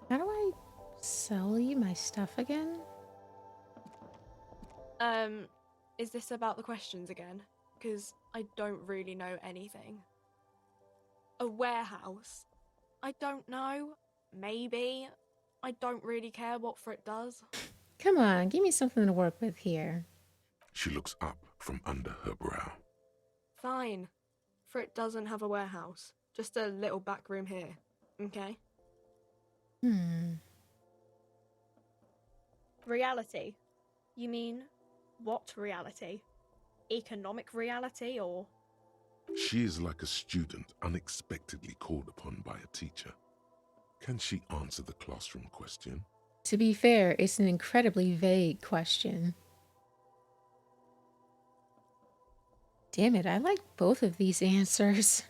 How do I sell you my stuff again? Is this about the questions again? Because I don't really know anything. A warehouse? I don't know. Maybe. I don't really care what Frit does. Come on, give me something to work with here. She looks up from under her brow. Fine. Frit doesn't have a warehouse. Just a little back room here. Okay? Reality? You mean what reality? Economic reality or? She is like a student unexpectedly called upon by a teacher. Can she answer the classroom question? To be fair, it's an incredibly vague question. Damn it, I like both of these answers.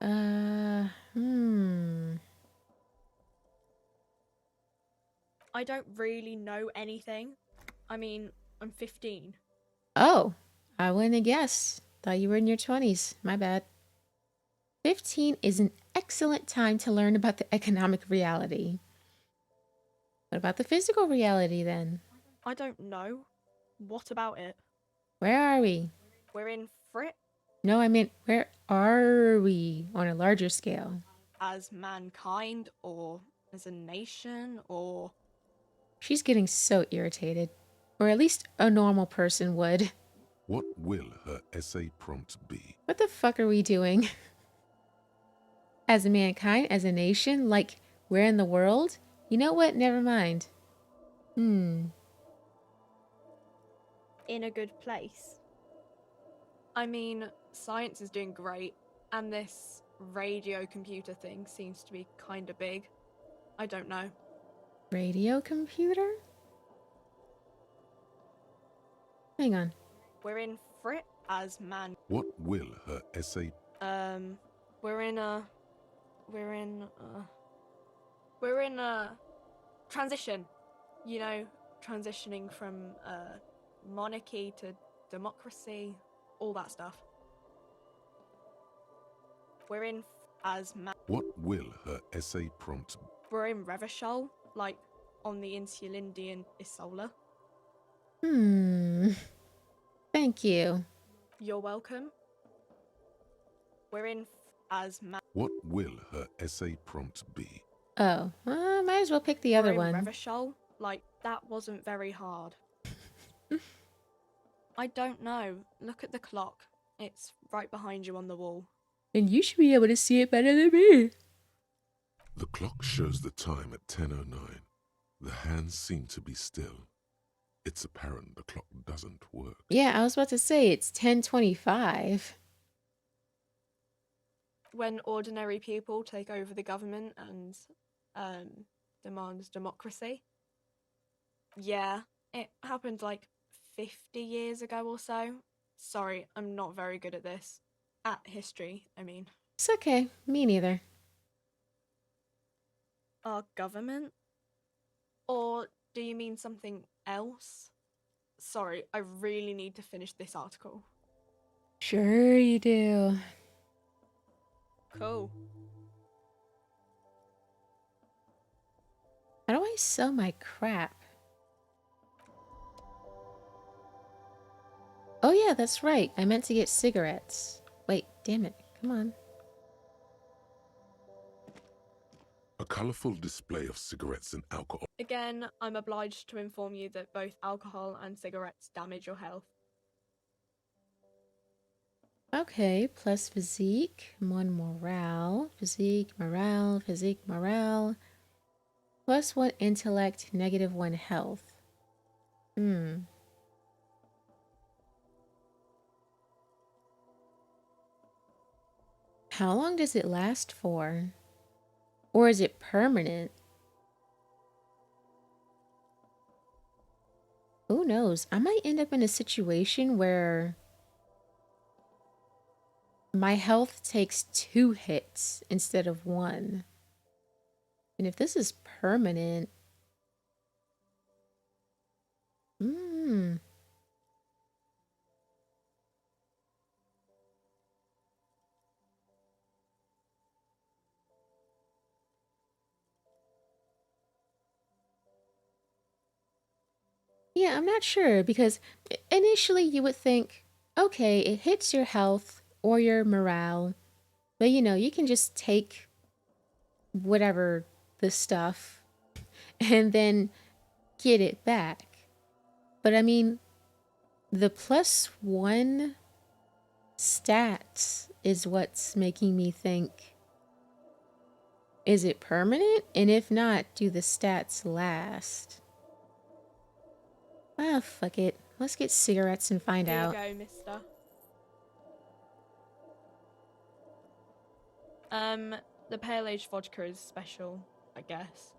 I don't really know anything. I mean, I'm 15. Oh, I wouldn't have guessed. Thought you were in your 20s. My bad. 15 is an excellent time to learn about the economic reality. What about the physical reality then? I don't know. What about it? Where are we? We're in Frit No, I meant where are we on a larger scale? as mankind or as a nation or. She's getting so irritated. Or at least a normal person would. What will her essay prompt be? What the fuck are we doing? As mankind, as a nation, like where in the world? You know what? Never mind. In a good place. I mean, science is doing great, and this radio computer thing seems to be kinda big. I don't know. Radio computer? Hang on. We're in Frit as man. What will her essay? We're in a. We're in. We're in a transition. You know, transitioning from monarchy to democracy, all that stuff. We're in as man. What will her essay prompt? We're in Revachol, like on the Insulindian Isola. Thank you. You're welcome. We're in as man. What will her essay prompt be? Oh, might as well pick the We're other in one. Revachol, like that wasn't very hard. I don't know. Look at the clock. It's right behind you on the wall. And you should be able to see it better than me. The clock shows the time at 10:09. The hands seem to be still. It's apparent the clock doesn't work. Yeah, I was about to say it's 10:25. When ordinary people take over the government and demand democracy. Yeah, it happened like 50 years ago or so. Sorry, I'm not very good at this. At history, I mean. It's okay. Me neither. Our government? Or do you mean something else? Sorry, I really need to finish this article. Sure you do. Cool. How do I sell my crap? Oh yeah, that's right. I meant to get cigarettes. Wait, damn it. Come on. A colorful display of cigarettes and alcohol. Again, I'm obliged to inform you that both alcohol and cigarettes damage your health. Okay, plus physique, one morale, physique, morale, physique, morale. Plus one intellect, negative one health. How long does it last for? Or is it permanent? Who knows? I might end up in a situation where my health takes 2 hits instead of 1. And if this is permanent... Yeah, I'm not sure because initially you would think, okay, it hits your health or your morale, but you can just take whatever the stuff and then get it back. But I mean, the +1 stats is what's making me think, is it permanent? And if not, do the stats last? Ah, fuck it. Let's get cigarettes and find Here you out. go, mister. The pale aged vodka is special, I guess.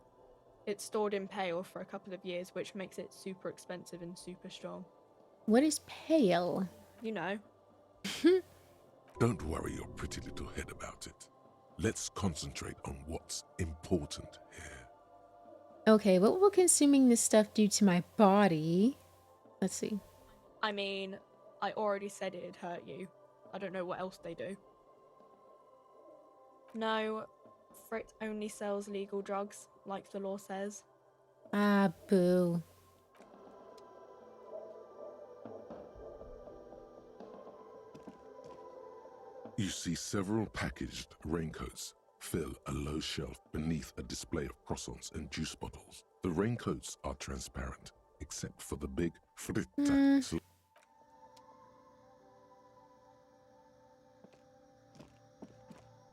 It's stored in pale for a couple of years, which makes it super expensive and super strong. What is pale? You know. Don't worry your pretty little head about it. Let's concentrate on what's important here. Okay, what will consuming this stuff do to my body? Let's see. I mean, I already said it'd hurt you. I don't know what else they do. No, Frit only sells legal drugs, like the law says. Ah, boo. You see several packaged raincoats fill a low shelf beneath a display of croissants and juice bottles. The raincoats are transparent, except for the big fritta.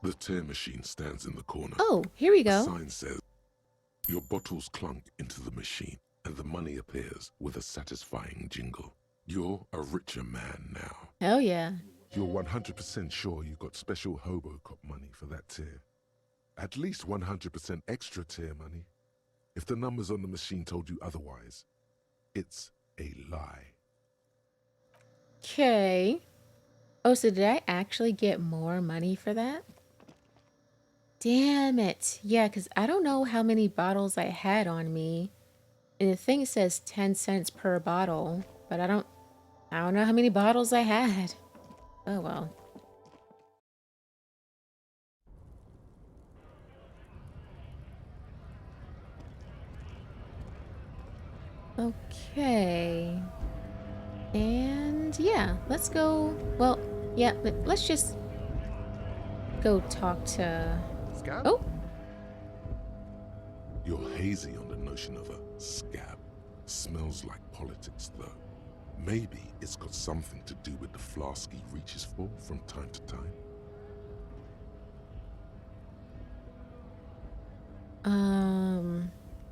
The tear machine stands in the corner. Oh, here we The go. sign says, your bottles clunk into the machine and the money appears with a satisfying jingle. You're a richer man now. Hell yeah. You're 100% sure you got special Hobocop money for that tier. At least 100% extra tier money. If the numbers on the machine told you otherwise, it's a lie. Okay. Oh, so did I actually get more money for that? Damn it. Yeah, because I don't know how many bottles I had on me. And the thing says 10 cents per bottle, but I don't know how many bottles I had. Oh well. Okay. And yeah, let's go. Well, yeah, let's just go talk to. Scab? Oh, You're hazy on the notion of a scab. Smells like politics, though. Maybe it's got something to do with the flask he reaches for from time to time.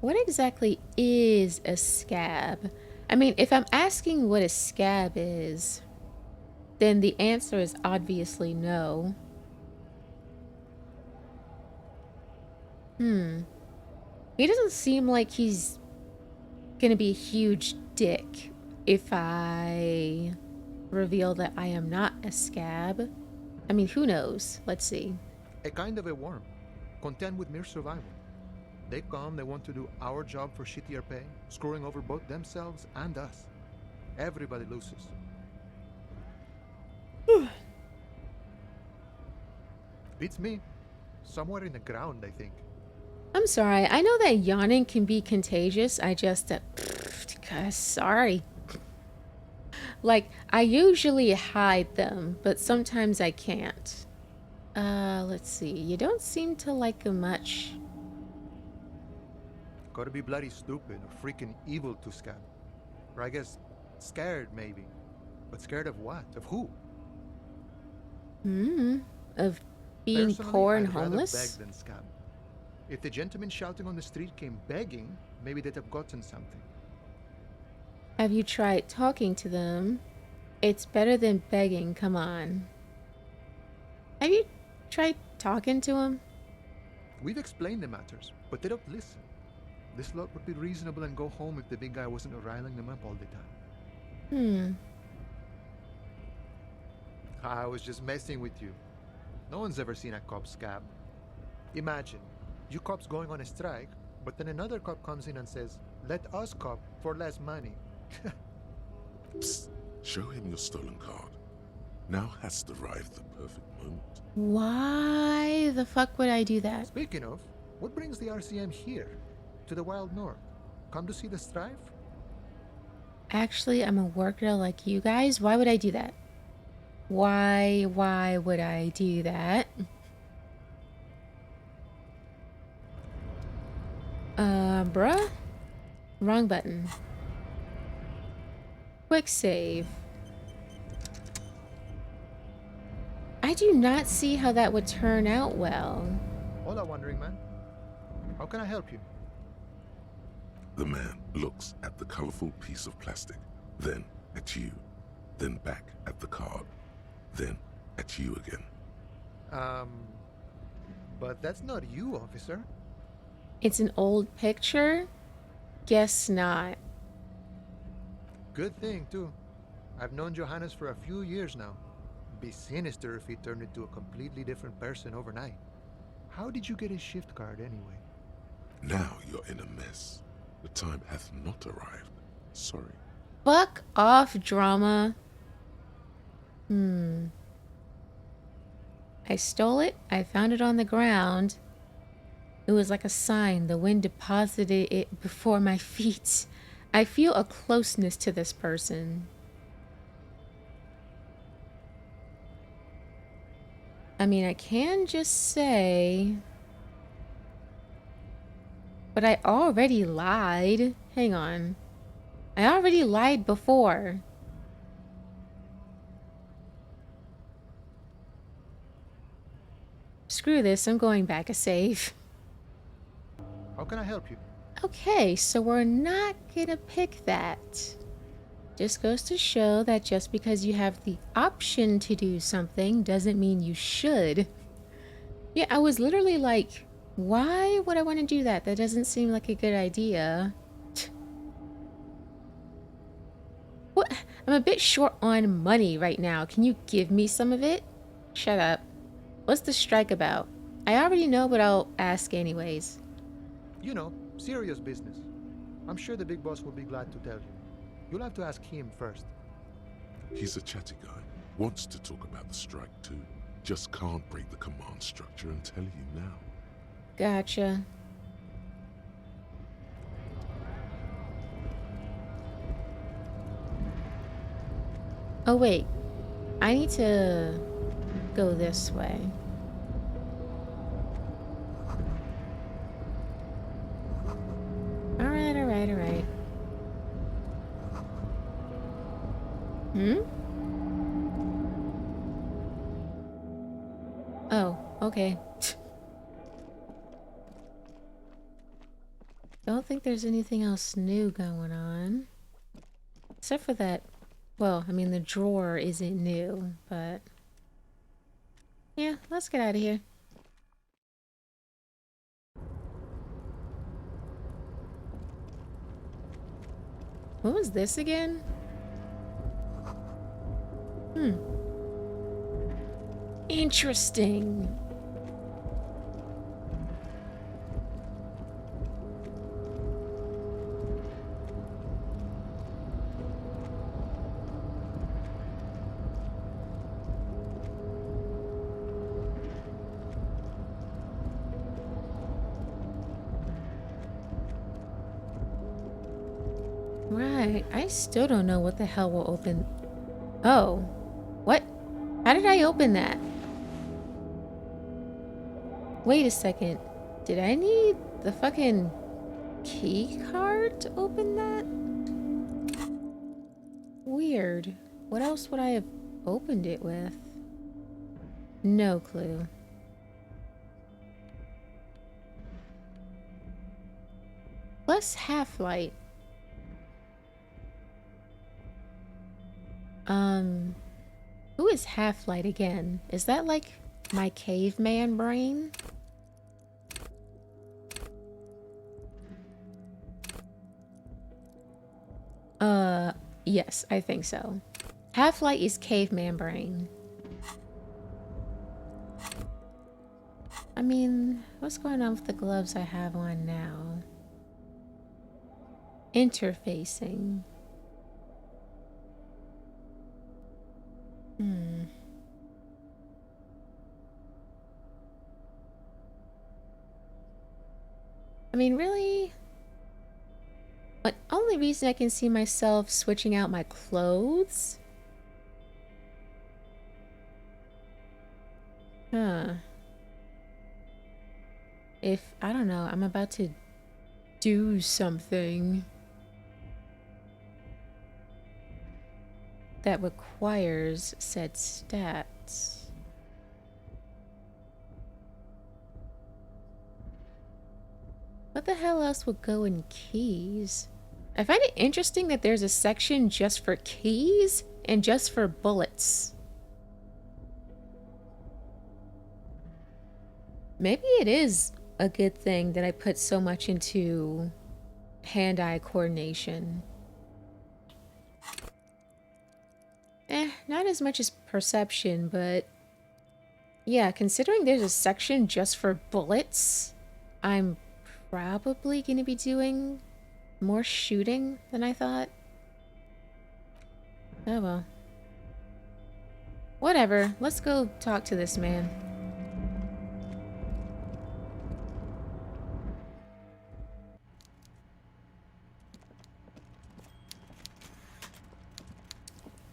what exactly is a scab? I mean, if I'm asking what a scab is, then the answer is obviously no. He doesn't seem like he's gonna be a huge dick if I reveal that I am not a scab. I mean, who knows? Let's see. A kind of a worm, content with mere survival. They come, they want to do our job for shittier pay, screwing over both themselves and us. Everybody loses. Beats me. Somewhere in the ground, I think. I'm sorry. I know that yawning can be contagious. I just, sorry. Like, I usually hide them, but sometimes I can't. Let's see. You don't seem to like him much. Gotta be bloody stupid or freaking evil to scab. Or I guess scared, maybe. But scared of what? Of who? Of being Personally, poor and I'd rather homeless. beg than scab. If the gentleman shouting on the street came begging, maybe they'd have gotten something. Have you tried talking to them? It's better than begging, come on. Have you tried talking to him? We've explained the matters, but they don't listen. This lot would be reasonable and go home if the big guy wasn't riling them up all the time. I was just messing with you. No one's ever seen a cop scab. Imagine, you cops going on a strike, but then another cop comes in and says, let us cop for less money. Psst, show him your stolen card. Now has arrived the perfect moment. Why the fuck would I do that? Speaking of, what brings the RCM here? To the wild north? Come to see the strife? Actually, I'm a worker like you guys. Why would I do that? Why would I do that? Bruh? Wrong button. Quick save. I do not see how that would turn out well. Hola, wandering man. How can I help you? The man looks at the colorful piece of plastic, then at you, then back at the card, then at you again. Um, but that's not you, officer. It's an old picture? Guess not. Good thing, too. I've known Johannes for a few years now. Be sinister if he turned into a completely different person overnight. How did you get his shift card anyway? Now you're in a mess. The time hath not arrived. Sorry. Fuck off, drama. I stole it. I found it on the ground. It was like a sign. The wind deposited it before my feet. I feel a closeness to this person. I mean, I can just say... But I already lied. Hang on. I already lied before. Screw this, I'm going back a save. How can I help you? Okay, so we're not gonna pick that. Just goes to show that just because you have the option to do something doesn't mean you should. Yeah, I was literally like, why would I want to do that? That doesn't seem like a good idea. What? I'm a bit short on money right now. Can you give me some of it? Shut up. What's the strike about? I already know, but I'll ask anyways. You know, serious business. I'm sure the big boss will be glad to tell you. You'll have to ask him first. He's a chatty guy. Wants to talk about the strike too. Just can't break the command structure and tell you now. Gotcha. Oh wait, I need to go this way. Alright, alright, alright. Oh, okay. Don't think there's anything else new going on. Except for that, well, I mean, the drawer isn't new, but... Yeah, let's get out of here. What was this again? Interesting. Right, I still don't know what the hell will open. Oh, what? How did I open that? Wait a second. Did I need the fucking key card to open that? Weird. What else would I have opened it with? No clue. Plus half-light. Who is half-light again? Is that like my caveman brain? Yes, I think so. Half-light is caveman brain. I mean, what's going on with the gloves I have on now? Interfacing. I mean, really? But only reason I can see myself switching out my clothes? Huh. If, I don't know, I'm about to do something that requires said stats. What the hell else would go in keys? I find it interesting that there's a section just for keys and just for bullets. Maybe it is a good thing that I put so much into hand-eye coordination. Not as much as perception, but yeah, considering there's a section just for bullets, I'm probably going to be doing more shooting than I thought. Oh well. Whatever, let's go talk to this man.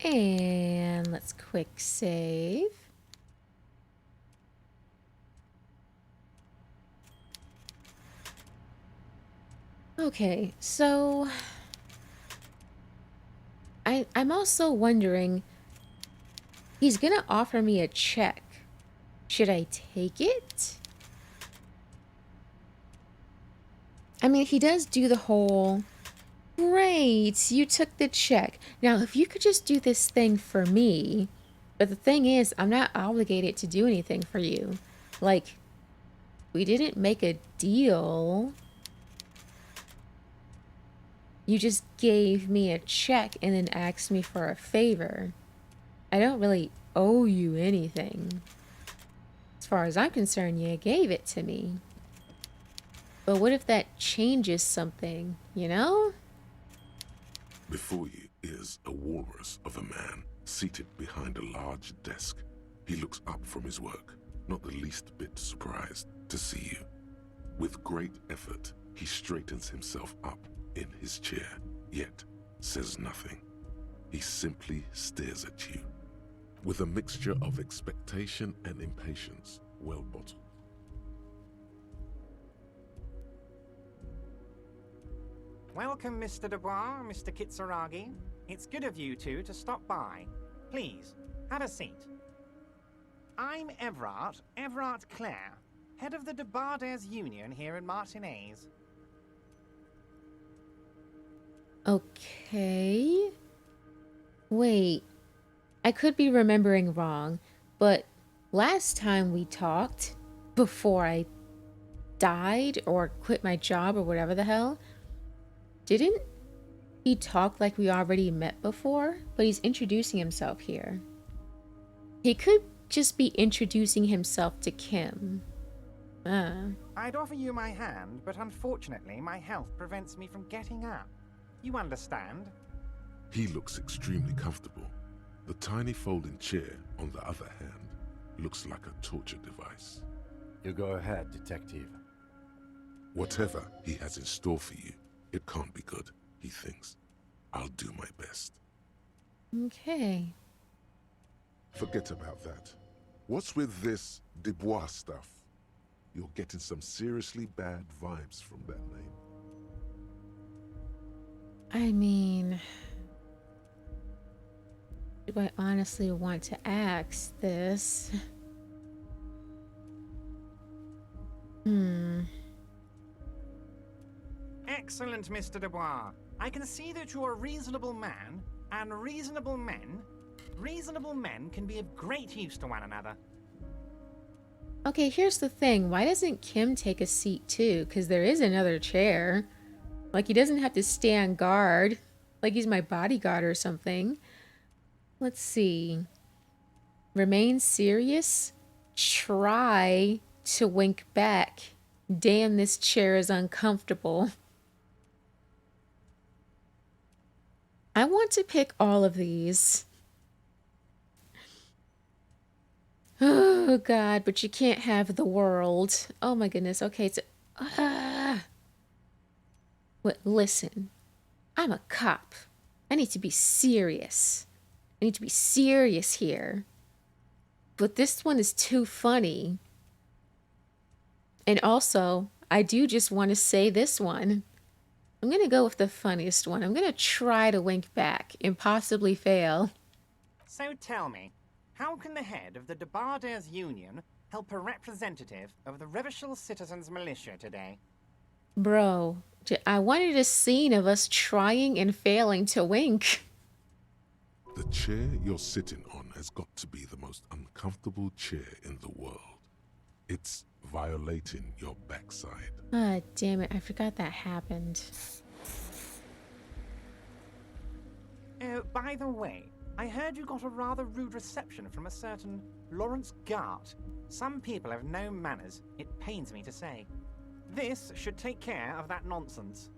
And let's quick save. Okay, so I'm also wondering, he's gonna offer me a check. Should I take it? I mean, he does do the whole, great, you took the check. Now, if you could just do this thing for me, but the thing is, I'm not obligated to do anything for you. Like, we didn't make a deal. You just gave me a check and then asked me for a favor. I don't really owe you anything. As far as I'm concerned, you gave it to me. But what if that changes something, you know? Before you is a walrus of a man seated behind a large desk. He looks up from his work, not the least bit surprised to see you. With great effort, he straightens himself up in his chair, yet says nothing. He simply stares at you, with a mixture of expectation and impatience, well bottled. Welcome, Mr. Dubois, Mr. Kitsuragi. It's good of you two to stop by. Please, have a seat. I'm Everard Clare, head of the Debarders Union here in Martinez. Okay. Wait. I could be remembering wrong, but last time we talked, before I died or quit my job or whatever the hell, didn't he talk like we already met before? But he's introducing himself here. He could just be introducing himself to Kim. I'd offer you my hand, but unfortunately my health prevents me from getting up. You understand? He looks extremely comfortable. The tiny folding chair, on the other hand, looks like a torture device. You go ahead, detective. Whatever he has in store for you, it can't be good, he thinks. I'll do my best. Okay. Forget about that. What's with this Dubois stuff? You're getting some seriously bad vibes from that name. I mean, do I honestly want to ask this? Excellent, Mr. Dubois. I can see that you're a reasonable man, and reasonable men can be of great use to one another. Okay, here's the thing. Why doesn't Kim take a seat too? Because there is another chair. Like, he doesn't have to stand guard. Like he's my bodyguard or something. Let's see. Remain serious. Try to wink back. Damn, this chair is uncomfortable. I want to pick all of these. Oh, God, but you can't have the world. Oh, my goodness. Okay, so... What, listen. I'm a cop. I need to be serious. I need to be serious here. But this one is too funny. And also, I do just want to say this one. I'm going to go with the funniest one. I'm going to try to wink back and possibly fail. So tell me, how can the head of the Debarders Union help a representative of the Revachol Citizens Militia today? Bro, I wanted a scene of us trying and failing to wink. The chair you're sitting on has got to be the most uncomfortable chair in the world. It's violating your backside. Ah, damn it. I forgot that happened. By the way, I heard you got a rather rude reception from a certain Lawrence Gart. Some people have no manners, it pains me to say. This should take care of that nonsense.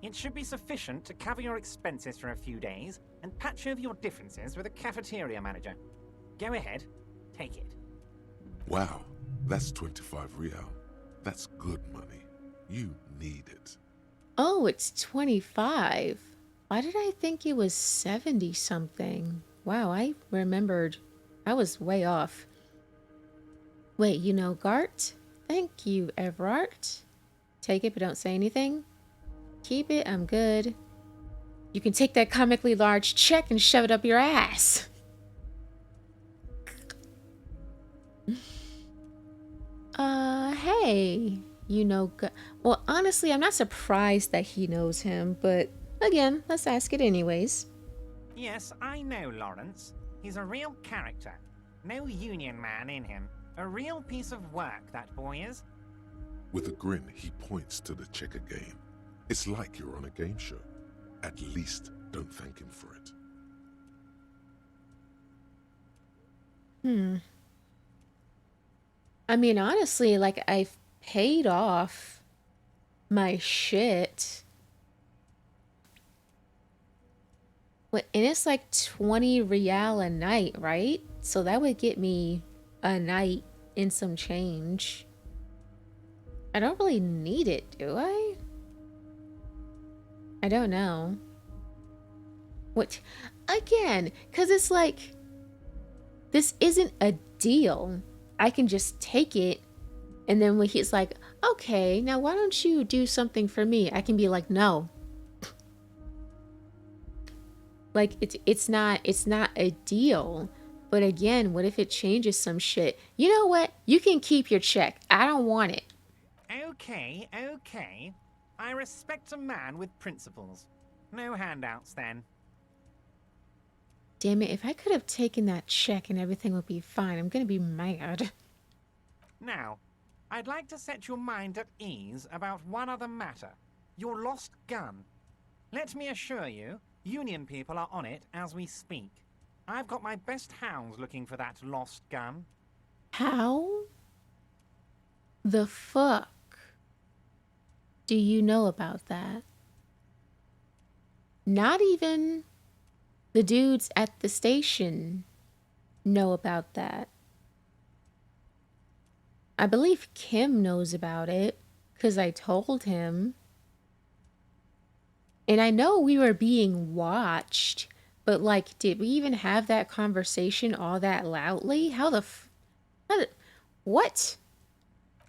It should be sufficient to cover your expenses for a few days and patch over your differences with a cafeteria manager. Go ahead, take it. Wow, that's 25 real. That's good money. You need it. Oh, it's 25. Why did I think it was 70 something? Wow, I remembered. I was way off. Wait, you know Gart? Thank you, Everart. Take it, but don't say anything. Keep it, I'm good. You can take that comically large check and shove it up your ass. Hey. You know, well, honestly, I'm not surprised that he knows him, but again, let's ask it anyways. Yes, I know Lawrence. He's a real character. No union man in him. A real piece of work, that boy is. With a grin, he points to the checker game. It's like you're on a game show. At least don't thank him for it. I mean, honestly, like, I've paid off my shit. What, and it's like 20 real a night, right? So that would get me a night and some change. I don't really need it, do I? I don't know. What? Again, because it's like, this isn't a deal. I can just take it, and then when he's like, okay, now why don't you do something for me? I can be like, no. Like, it's not a deal. But again, what if it changes some shit? You know what? You can keep your check. I don't want it. Okay, okay. I respect a man with principles. No handouts, then. Damn it, if I could have taken that check and everything would be fine, I'm gonna be mad. Now, I'd like to set your mind at ease about one other matter. Your lost gun. Let me assure you, Union people are on it as we speak. I've got my best hounds looking for that lost gun. How the fuck do you know about that? Not even the dudes at the station know about that. I believe Kim knows about it because I told him. And I know we were being watched, but like, did we even have that conversation all that loudly? What?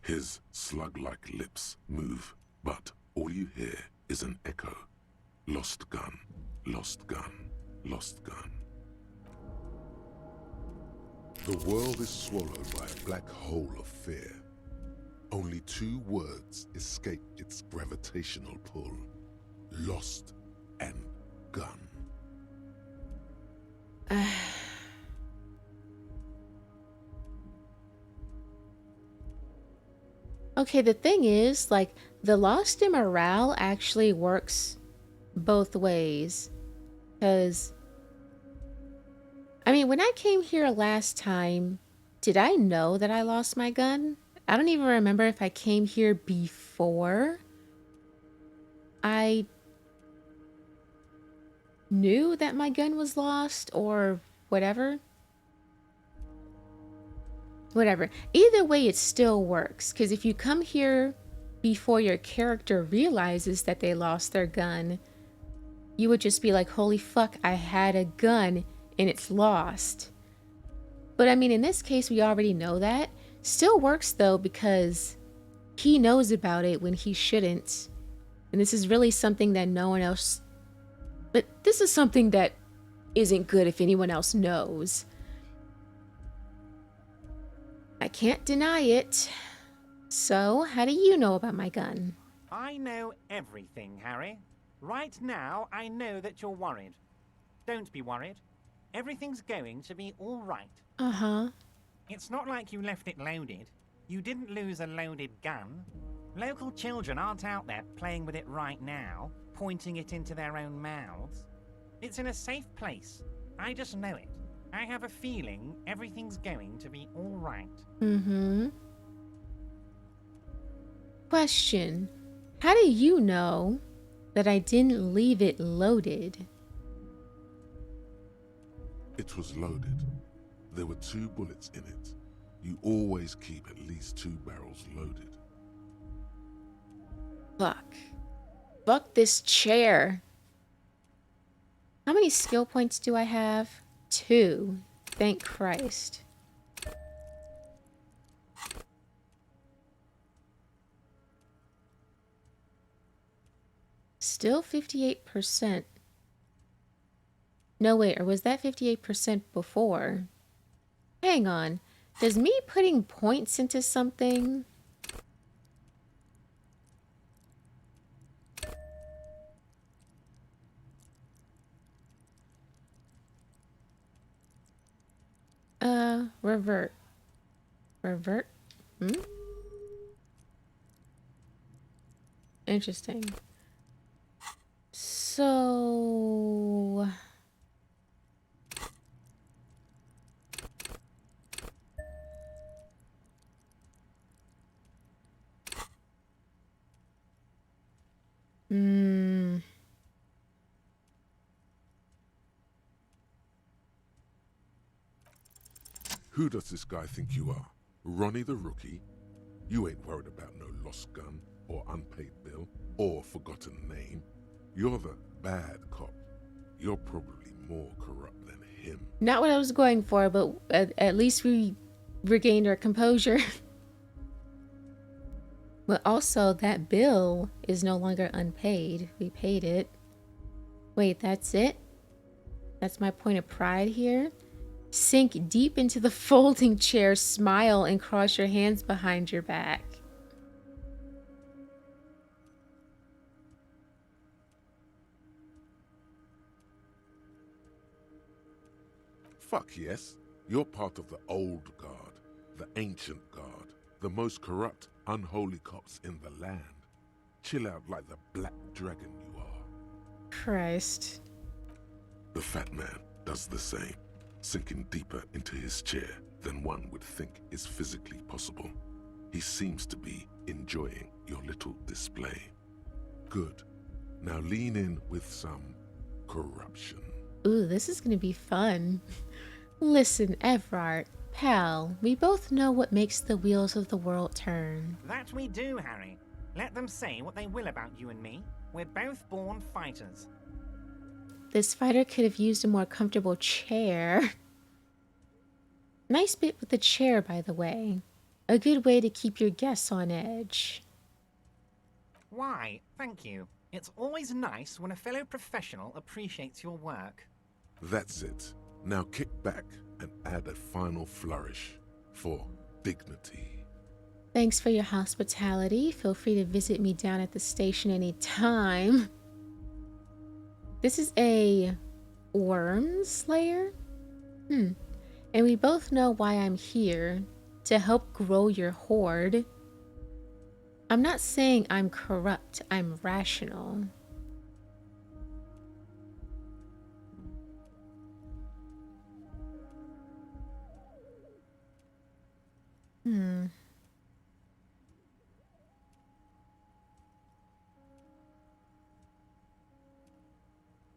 His slug-like lips move, but all you hear is an echo. Lost gun, lost gun, lost gun. The world is swallowed by a black hole of fear. Only 2 words escape its gravitational pull. Lost and gun. Okay, the thing is, like, the lost in morale actually works both ways. Because, I mean, when I came here last time, did I know that I lost my gun? I don't even remember if I came here before I knew that my gun was lost or whatever. Whatever. Either way, it still works. Because if you come here before your character realizes that they lost their gun, you would just be like, holy fuck, I had a gun and it's lost. But I mean, in this case, we already know that. Still works though, because he knows about it when he shouldn't. And this is really something that no one else... But this is something that isn't good if anyone else knows. I can't deny it. So, how do you know about my gun? I know everything, Harry. Right now, I know that you're worried. Don't be worried. Everything's going to be all right. Uh-huh. It's not like you left it loaded. You didn't lose a loaded gun. Local children aren't out there playing with it right now, pointing it into their own mouths. It's in a safe place. I just know it. I have a feeling everything's going to be all right. Mm-hmm. Question. How do you know that I didn't leave it loaded? It was loaded. There were 2 bullets in it. You always keep at least 2 barrels loaded. Fuck. Fuck this chair. How many skill points do I have? 2. Thank Christ. Still 58%. No, wait, or was that 58% before? Hang on. Does me putting points into something... Revert. Revert? Hmm? Interesting. So... Hmm... Who does this guy think you are? Ronnie the Rookie? You ain't worried about no lost gun, or unpaid bill, or forgotten name. You're the bad cop. You're probably more corrupt than him. Not what I was going for, but at least we regained our composure. But also, that bill is no longer unpaid. We paid it. Wait, that's it? That's my point of pride here? Sink deep into the folding chair, smile, and cross your hands behind your back. Fuck yes. You're part of the old guard, the ancient guard, the most corrupt, unholy cops in the land. Chill out like the black dragon you are. Christ. The fat man does the same, sinking deeper into his chair than one would think is physically possible. He seems to be enjoying your little display. Good. Now lean in with some corruption. Ooh, this is gonna be fun. Listen, Evrart, pal, we both know what makes the wheels of the world turn. That we do, Harry. Let them say what they will about you and me. We're both born fighters. This fighter could have used a more comfortable chair. Nice bit with the chair, by the way. A good way to keep your guests on edge. Why, thank you. It's always nice when a fellow professional appreciates your work. That's it. Now kick back and add a final flourish for dignity. Thanks for your hospitality. Feel free to visit me down at the station anytime. This is a worm slayer? And we both know why I'm here. To help grow your horde. I'm not saying I'm corrupt. I'm rational.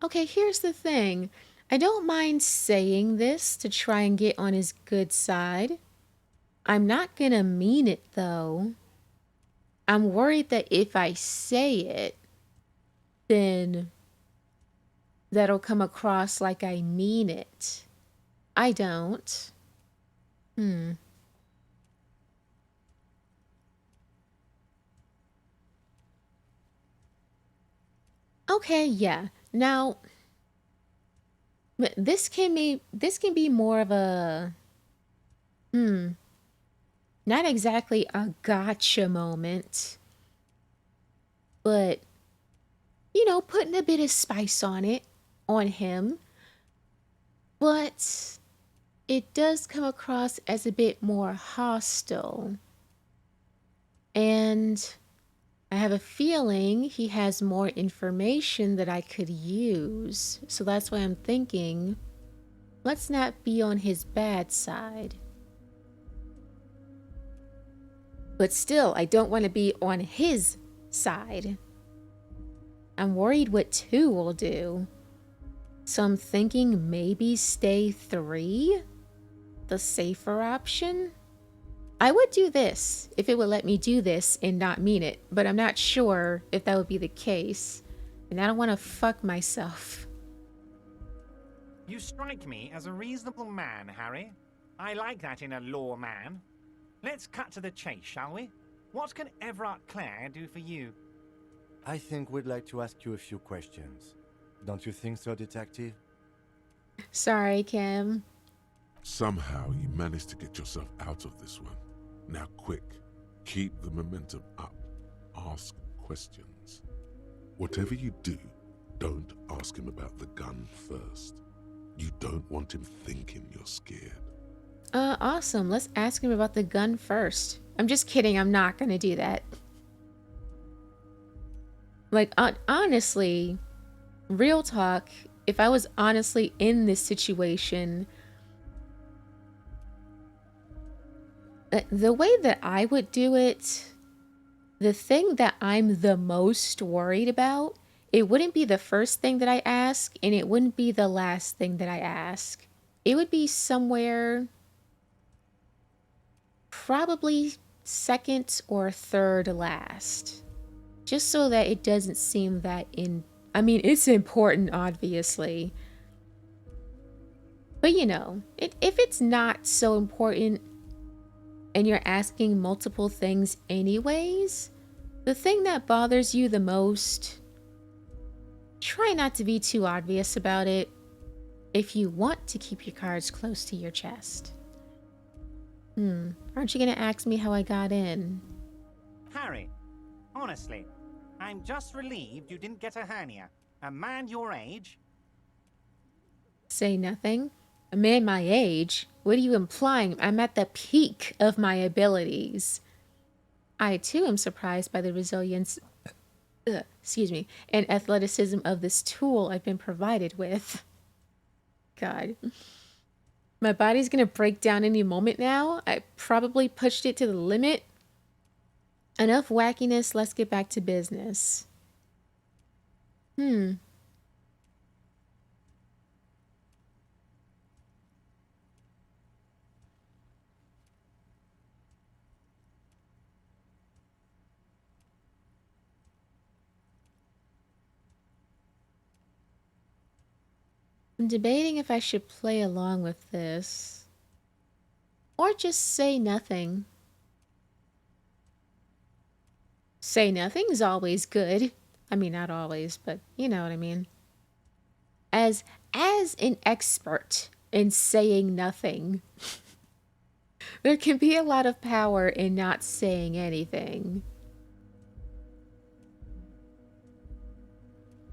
Okay, here's the thing. I don't mind saying this to try and get on his good side. I'm not gonna mean it, though. I'm worried that if I say it, then that'll come across like I mean it. I don't. Hmm. Okay, yeah. Now, but this can be more of a not exactly a gotcha moment, but putting a bit of spice on him, but it does come across as a bit more hostile. And I have a feeling he has more information that I could use. So that's why I'm thinking, let's not be on his bad side. But still, I don't want to be on his side. I'm worried what 2 will do. So I'm thinking maybe stay 3? The safer option? I would do this if it would let me do this and not mean it, but I'm not sure if that would be the case. And I don't want to fuck myself. You strike me as a reasonable man, Harry. I like that in a lawman. Let's cut to the chase, shall we? What can Everard Clare do for you? I think we'd like to ask you a few questions. Don't you think so, Detective? Sorry, Kim. Somehow you managed to get yourself out of this one. Now quick, keep the momentum up. Ask questions. Whatever you do, don't ask him about the gun first. You don't want him thinking you're scared. Awesome. Let's ask him about the gun first. I'm just kidding. I'm not gonna do that. Like, honestly, real talk, if I was honestly in this situation, the way that I would do it, the thing that I'm the most worried about, it wouldn't be the first thing that I ask, and it wouldn't be the last thing that I ask. It would be somewhere probably second or third last. Just so that it doesn't seem that I mean, it's important, obviously. But if it's not so important and you're asking multiple things anyways, the thing that bothers you the most, try not to be too obvious about it if you want to keep your cards close to your chest. Aren't you gonna ask me how I got in? Harry, honestly, I'm just relieved you didn't get a hernia. A man your age. Say nothing? A man my age? What are you implying? I'm at the peak of my abilities. I too am surprised by the resilience, and athleticism of this tool I've been provided with. God. My body's gonna break down any moment now. I probably pushed it to the limit. Enough wackiness, let's get back to business. I'm debating if I should play along with this or just say nothing. Say nothing's always good. I mean, not always, but you know what I mean. As an expert in saying nothing, there can be a lot of power in not saying anything.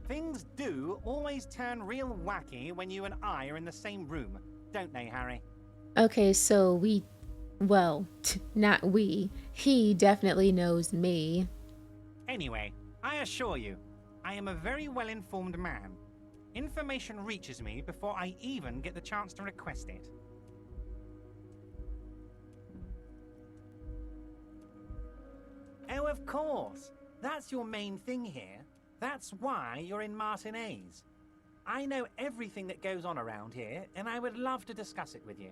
Things do always turn real wacky when you and I are in the same room, don't they, Harry? Okay, so not we. He definitely knows me. Anyway, I assure you, I am a very well-informed man. Information reaches me before I even get the chance to request it. Oh, of course. That's your main thing here. That's why you're in Martinez. I know everything that goes on around here, and I would love to discuss it with you.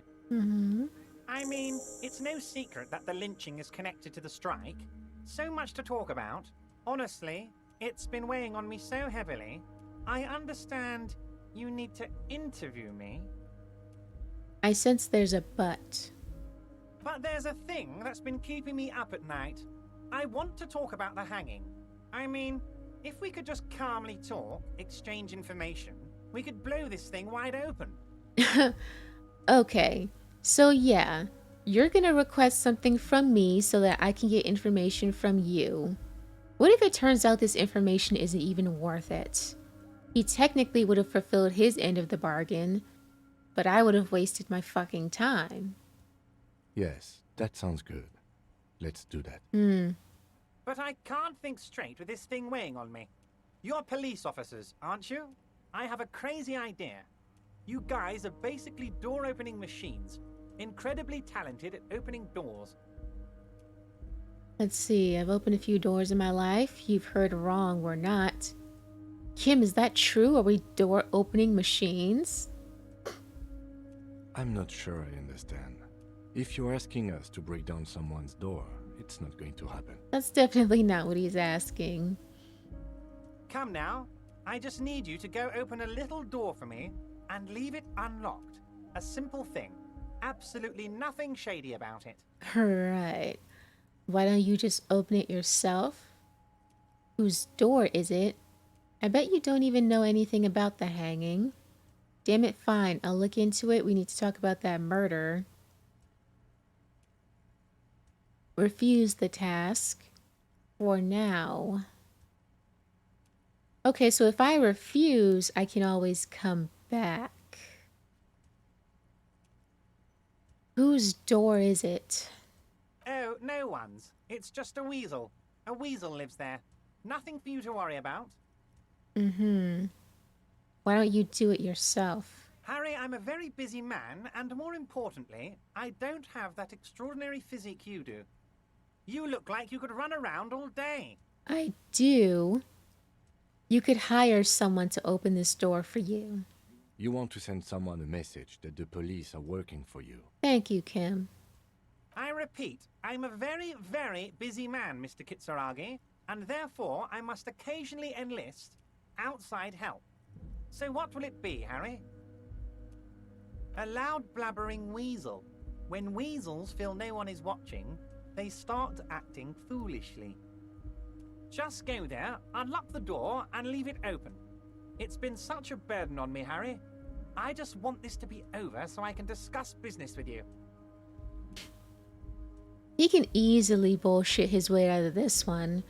I mean, it's no secret that the lynching is connected to the strike. So much to talk about. Honestly, it's been weighing on me so heavily. I understand you need to interview me. I sense there's a but. But there's a thing that's been keeping me up at night. I want to talk about the hanging. I mean, if we could just calmly talk, exchange information, we could blow this thing wide open. Okay, so yeah, you're gonna request something from me so that I can get information from you. What if it turns out this information isn't even worth it? He technically would have fulfilled his end of the bargain, but I would have wasted my fucking time. Yes, that sounds good. Let's do that. But I can't think straight with this thing weighing on me. You're police officers, aren't you? I have a crazy idea. You guys are basically door-opening machines, incredibly talented at opening doors. Let's see, I've opened a few doors in my life. You've heard wrong, we're not. Kim, is that true? Are we door opening machines? I'm not sure I understand. If you're asking us to break down someone's door, it's not going to happen. That's definitely not what he's asking. Come now, I just need you to go open a little door for me and leave it unlocked. A simple thing. Absolutely nothing shady about it. Alright. Why don't you just open it yourself? Whose door is it? I bet you don't even know anything about the hanging. Damn it, fine. I'll look into it. We need to talk about that murder. Refuse the task. For now. Okay, so if I refuse, I can always come back. Whose door is it? Oh, no one's. It's just a weasel. A weasel lives there. Nothing for you to worry about. Why don't you do it yourself? Harry, I'm a very busy man, and more importantly, I don't have that extraordinary physique you do. You look like you could run around all day. I do. You could hire someone to open this door for you. You want to send someone a message that the police are working for you. Thank you, Kim. I repeat, I'm a very, very busy man, Mr. Kitsuragi, and therefore I must occasionally enlist outside help. So what will it be, Harry? A loud blabbering weasel. When weasels feel no one is watching, they start acting foolishly. Just go there, unlock the door, and leave it open. It's been such a burden on me, Harry. I just want this to be over so I can discuss business with you. He can easily bullshit his way out of this one,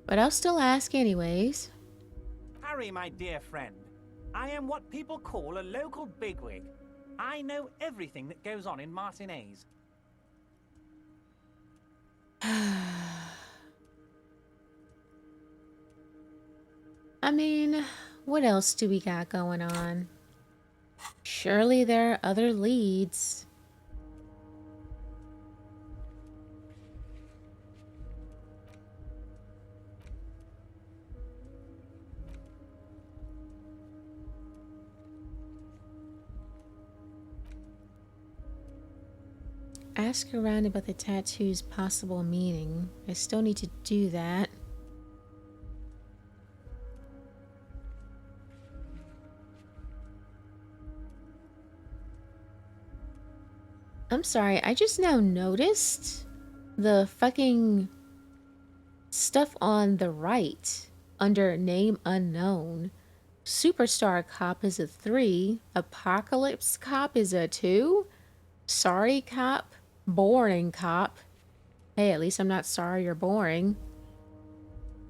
but I'll still ask anyways. Harry, my dear friend, I am what people call a local bigwig. I know everything that goes on in Martinez. I mean, what else do we got going on? Surely there are other leads. Ask around about the tattoo's possible meaning. I still need to do that. I'm sorry, I just now noticed the fucking stuff on the right under name unknown. Superstar Cop is a 3. Apocalypse Cop is a 2. Sorry Cop. Boring Cop. Hey, at least I'm not sorry or boring.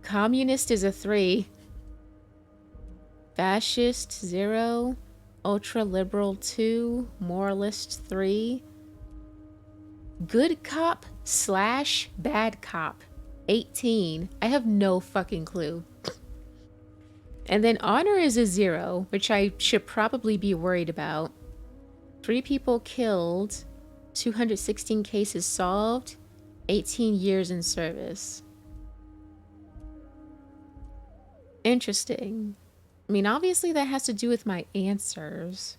Communist is a 3. Fascist 0. Ultra Liberal 2. Moralist 3. Good Cop / Bad Cop 18. I have no fucking clue. And then Honor is a 0, which I should probably be worried about. 3 people killed. 216 cases solved. 18 years in service. Interesting. I mean, obviously that has to do with my answers.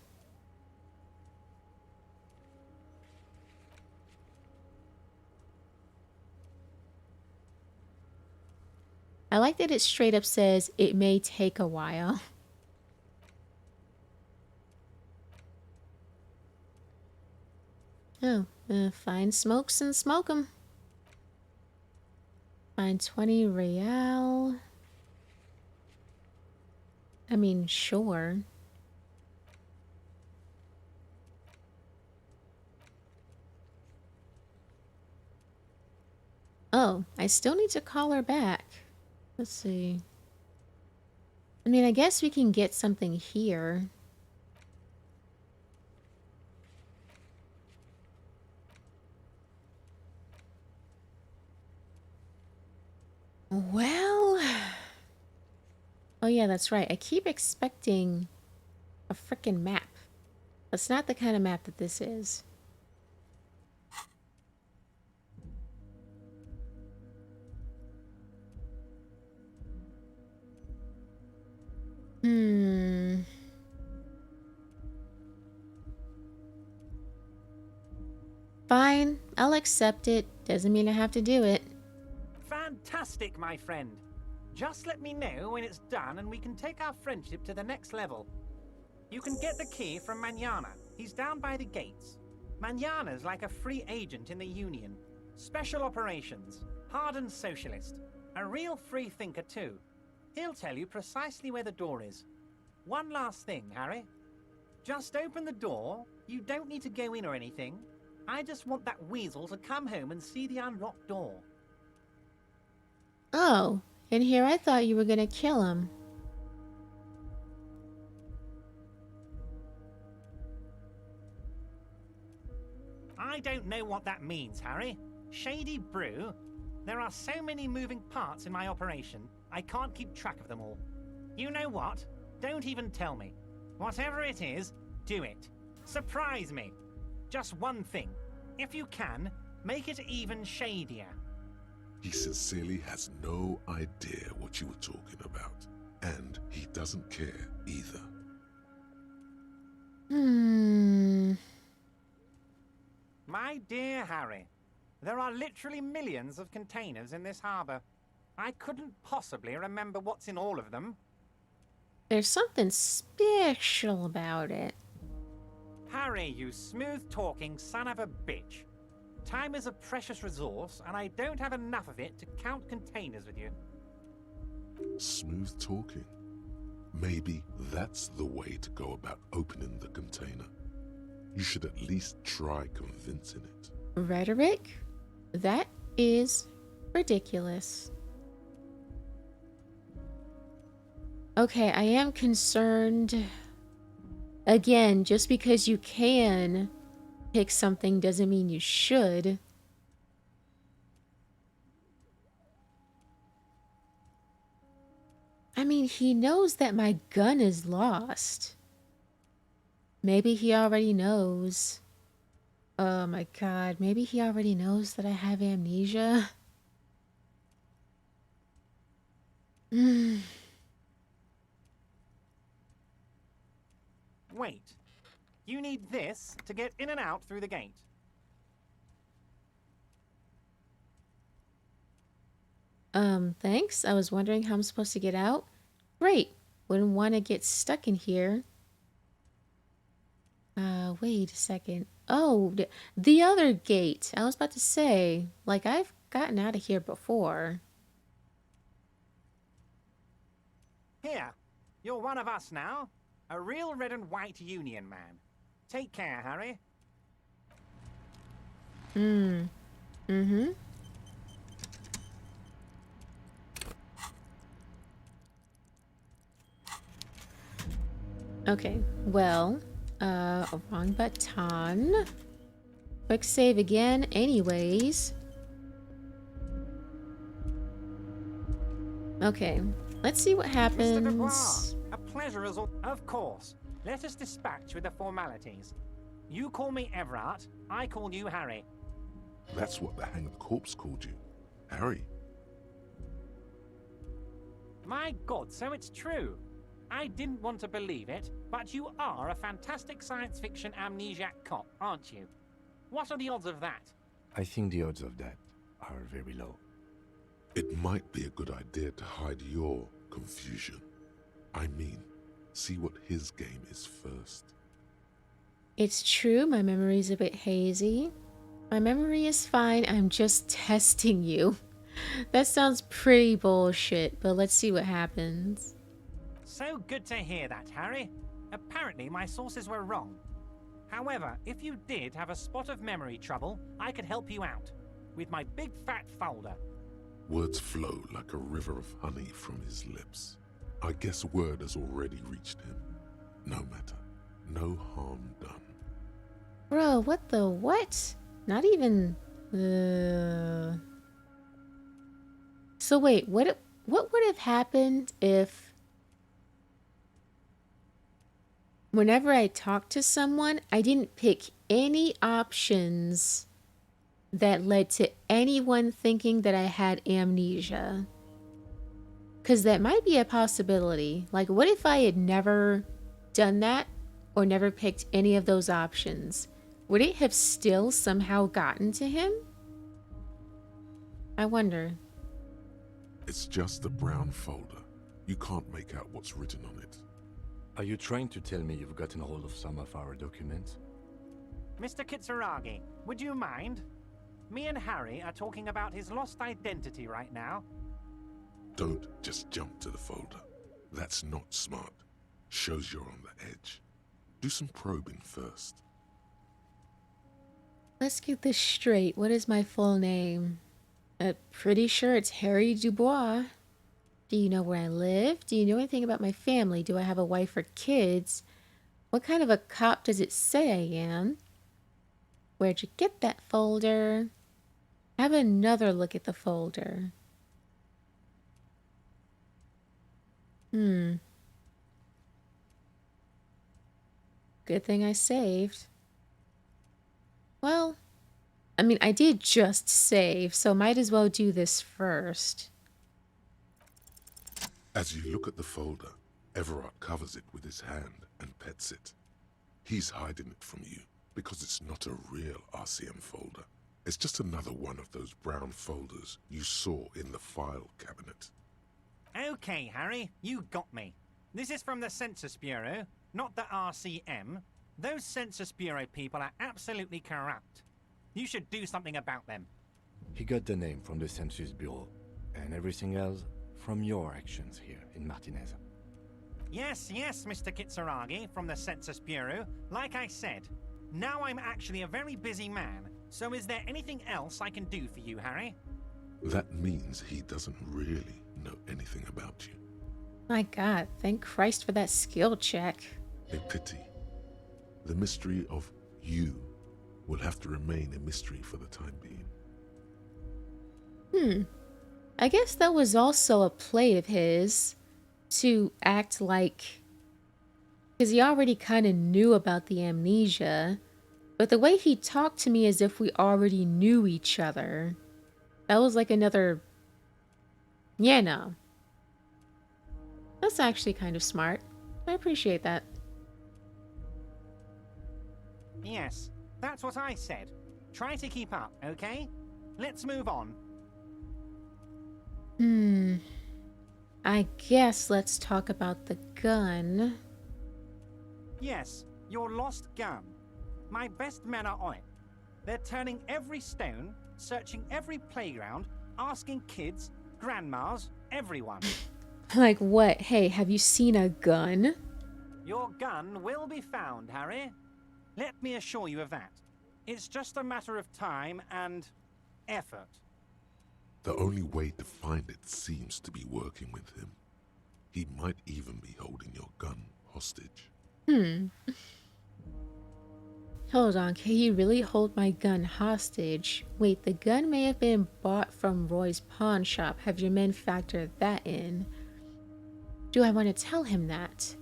I like that it straight up says it may take a while. Oh, find smokes and smoke 'em. Find 20 real. I mean, sure. Oh, I still need to call her back. Let's see. I mean, I guess we can get something here. Well... Oh yeah, that's right. I keep expecting a frickin' map. That's not the kind of map that this is. Fine, I'll accept it. Doesn't mean I have to do it. Fantastic, my friend. Just let me know when it's done and we can take our friendship to the next level. You can get the key from Manana. He's down by the gates. Manana's like a free agent in the Union. Special operations. Hardened socialist. A real free thinker too. He'll tell you precisely where the door is. One last thing, Harry. Just open the door. You don't need to go in or anything. I just want that weasel to come home and see the unlocked door. Oh, and here I thought you were gonna kill him. I don't know what that means, Harry. Shady brew? There are so many moving parts in my operation, I can't keep track of them all. You know what? Don't even tell me. Whatever it is, do it. Surprise me. Just one thing. If you can, make it even shadier. He sincerely has no idea what you were talking about. And he doesn't care either. My dear Harry, there are literally millions of containers in this harbor. I couldn't possibly remember what's in all of them. There's something special about it. Harry, you smooth-talking son of a bitch. Time is a precious resource, and I don't have enough of it to count containers with you. Smooth talking. Maybe that's the way to go about opening the container. You should at least try convincing it. Rhetoric? That is ridiculous. Okay, I am concerned. Again, just because you can pick something doesn't mean you should. I mean, he knows that my gun is lost. Maybe he already knows. Oh my god, maybe he already knows that I have amnesia. Wait. You need this to get in and out through the gate. Thanks. I was wondering how I'm supposed to get out. Great. Wouldn't want to get stuck in here. Wait a second. Oh, the other gate. I was about to say, like, I've gotten out of here before. Here, you're one of us now. A real red and white Union man. Take care, Harry. Okay, well, wrong button. Quick save again, anyways. Okay, let's see what Mr. Dubois, happens. a pleasure as all. Of course. Let us dispatch with the formalities. You call me Everard, I call you Harry. That's what the hanged corpse called you. Harry. My God, so it's true. I didn't want to believe it, but you are a fantastic science fiction amnesiac cop, aren't you? What are the odds of that? I think the odds of that are very low. It might be a good idea to hide your confusion. I mean, see what his game is first. It's true, my memory's a bit hazy. My memory is fine, I'm just testing you. That sounds pretty bullshit, but let's see what happens. So good to hear that, Harry. Apparently, my sources were wrong. However, if you did have a spot of memory trouble, I could help you out with my big fat folder. Words flow like a river of honey from his lips. I guess word has already reached him. No matter. No harm done. Bro, what the what? Not even... So wait, what would have happened if... Whenever I talked to someone, I didn't pick any options that led to anyone thinking that I had amnesia? Because that might be a possibility. Like, what if I had never done that or never picked any of those options? Would it have still somehow gotten to him? I wonder. It's just a brown folder. You can't make out what's written on it. Are you trying to tell me you've gotten hold of some of our documents? Mr. Kitsuragi, would you mind? Me and Harry are talking about his lost identity right now. Don't just jump to the folder. That's not smart. Shows you're on the edge. Do some probing first. Let's get this straight. What is my full name? Pretty sure it's Harry Dubois. Do you know where I live? Do you know anything about my family? Do I have a wife or kids? What kind of a cop does it say I am? Where'd you get that folder? Have another look at the folder. Good thing I saved. Well, I mean, I did just save, so might as well do this first. As you look at the folder, Everard covers it with his hand and pets it. He's hiding it from you because it's not a real RCM folder. It's just another one of those brown folders you saw in the file cabinet. Okay, Harry, you got me. This is from the Census Bureau, not the RCM. Those Census Bureau people are absolutely corrupt. You should do something about them. He got the name from the Census Bureau, and everything else from your actions here in Martinez. Yes, Mr. Kitsuragi from the Census Bureau. Like I said, now I'm actually a very busy man, so is there anything else I can do for you, Harry? That means he doesn't really know anything about you. My God, thank Christ for that skill check. A pity. The mystery of you will have to remain a mystery for the time being. I guess that was also a play of his to act like... Because he already kind of knew about the amnesia, but the way he talked to me as if we already knew each other, that was like another... Yeah, no. That's actually kind of smart. I appreciate that. Yes, that's what I said. Try to keep up, okay? Let's move on. I guess let's talk about the gun. Yes, your lost gun. My best men are on it. They're turning every stone, searching every playground, asking kids, grandmas, everyone. Like what? Hey, have you seen a gun? Your gun will be found, Harry. Let me assure you of that. It's just a matter of time and effort. The only way to find it seems to be working with him. He might even be holding your gun hostage. Hold on, can he really hold my gun hostage? Wait, the gun may have been bought from Roy's pawn shop. Have your men factored that in? Do I want to tell him that?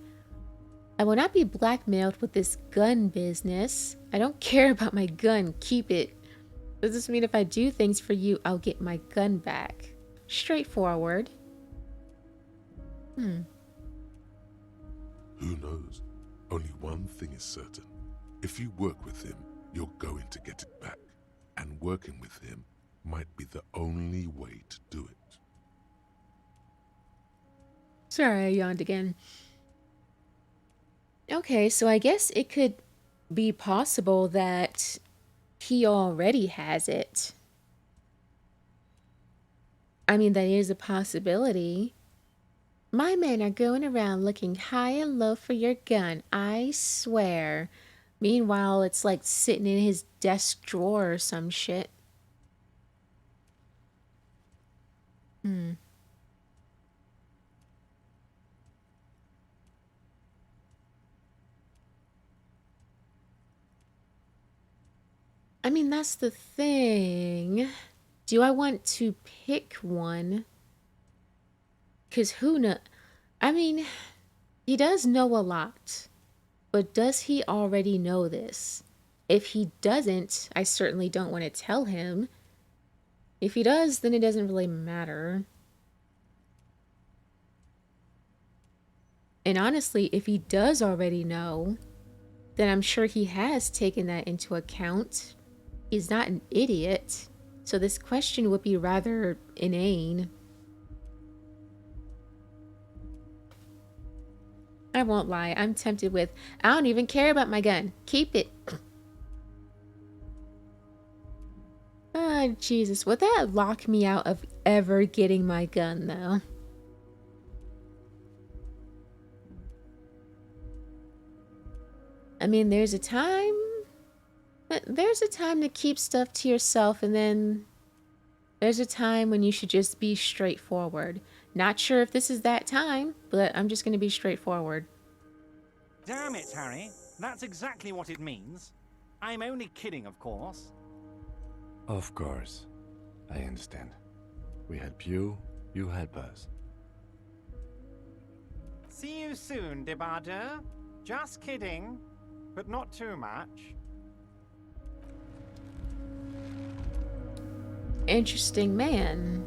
I will not be blackmailed with this gun business. I don't care about my gun. Keep it. Does this mean if I do things for you, I'll get my gun back? Straightforward. Who knows? Only one thing is certain. If you work with him, you're going to get it back. And working with him might be the only way to do it. Sorry, I yawned again. Okay, so I guess it could be possible that he already has it. I mean, that is a possibility. My men are going around looking high and low for your gun, I swear. Meanwhile, it's like sitting in his desk drawer or some shit. Hmm. I mean, that's the thing. Do I want to pick one? Because who knows? I mean, he does know a lot. But does he already know this? If he doesn't, I certainly don't want to tell him. If he does, then it doesn't really matter. And honestly, if he does already know, then I'm sure he has taken that into account. He's not an idiot. So this question would be rather inane. I won't lie, I'm tempted with, I don't even care about my gun. Keep it. Ah, Jesus, would that lock me out of ever getting my gun, though? I mean, there's a time to keep stuff to yourself, and then there's a time when you should just be straightforward. Not sure if this is that time, but I'm just going to be straightforward. Damn it, Harry. That's exactly what it means. I'm only kidding, of course. Of course. I understand. We help you, you help us. See you soon, Debardeur. Just kidding, but not too much. Interesting man.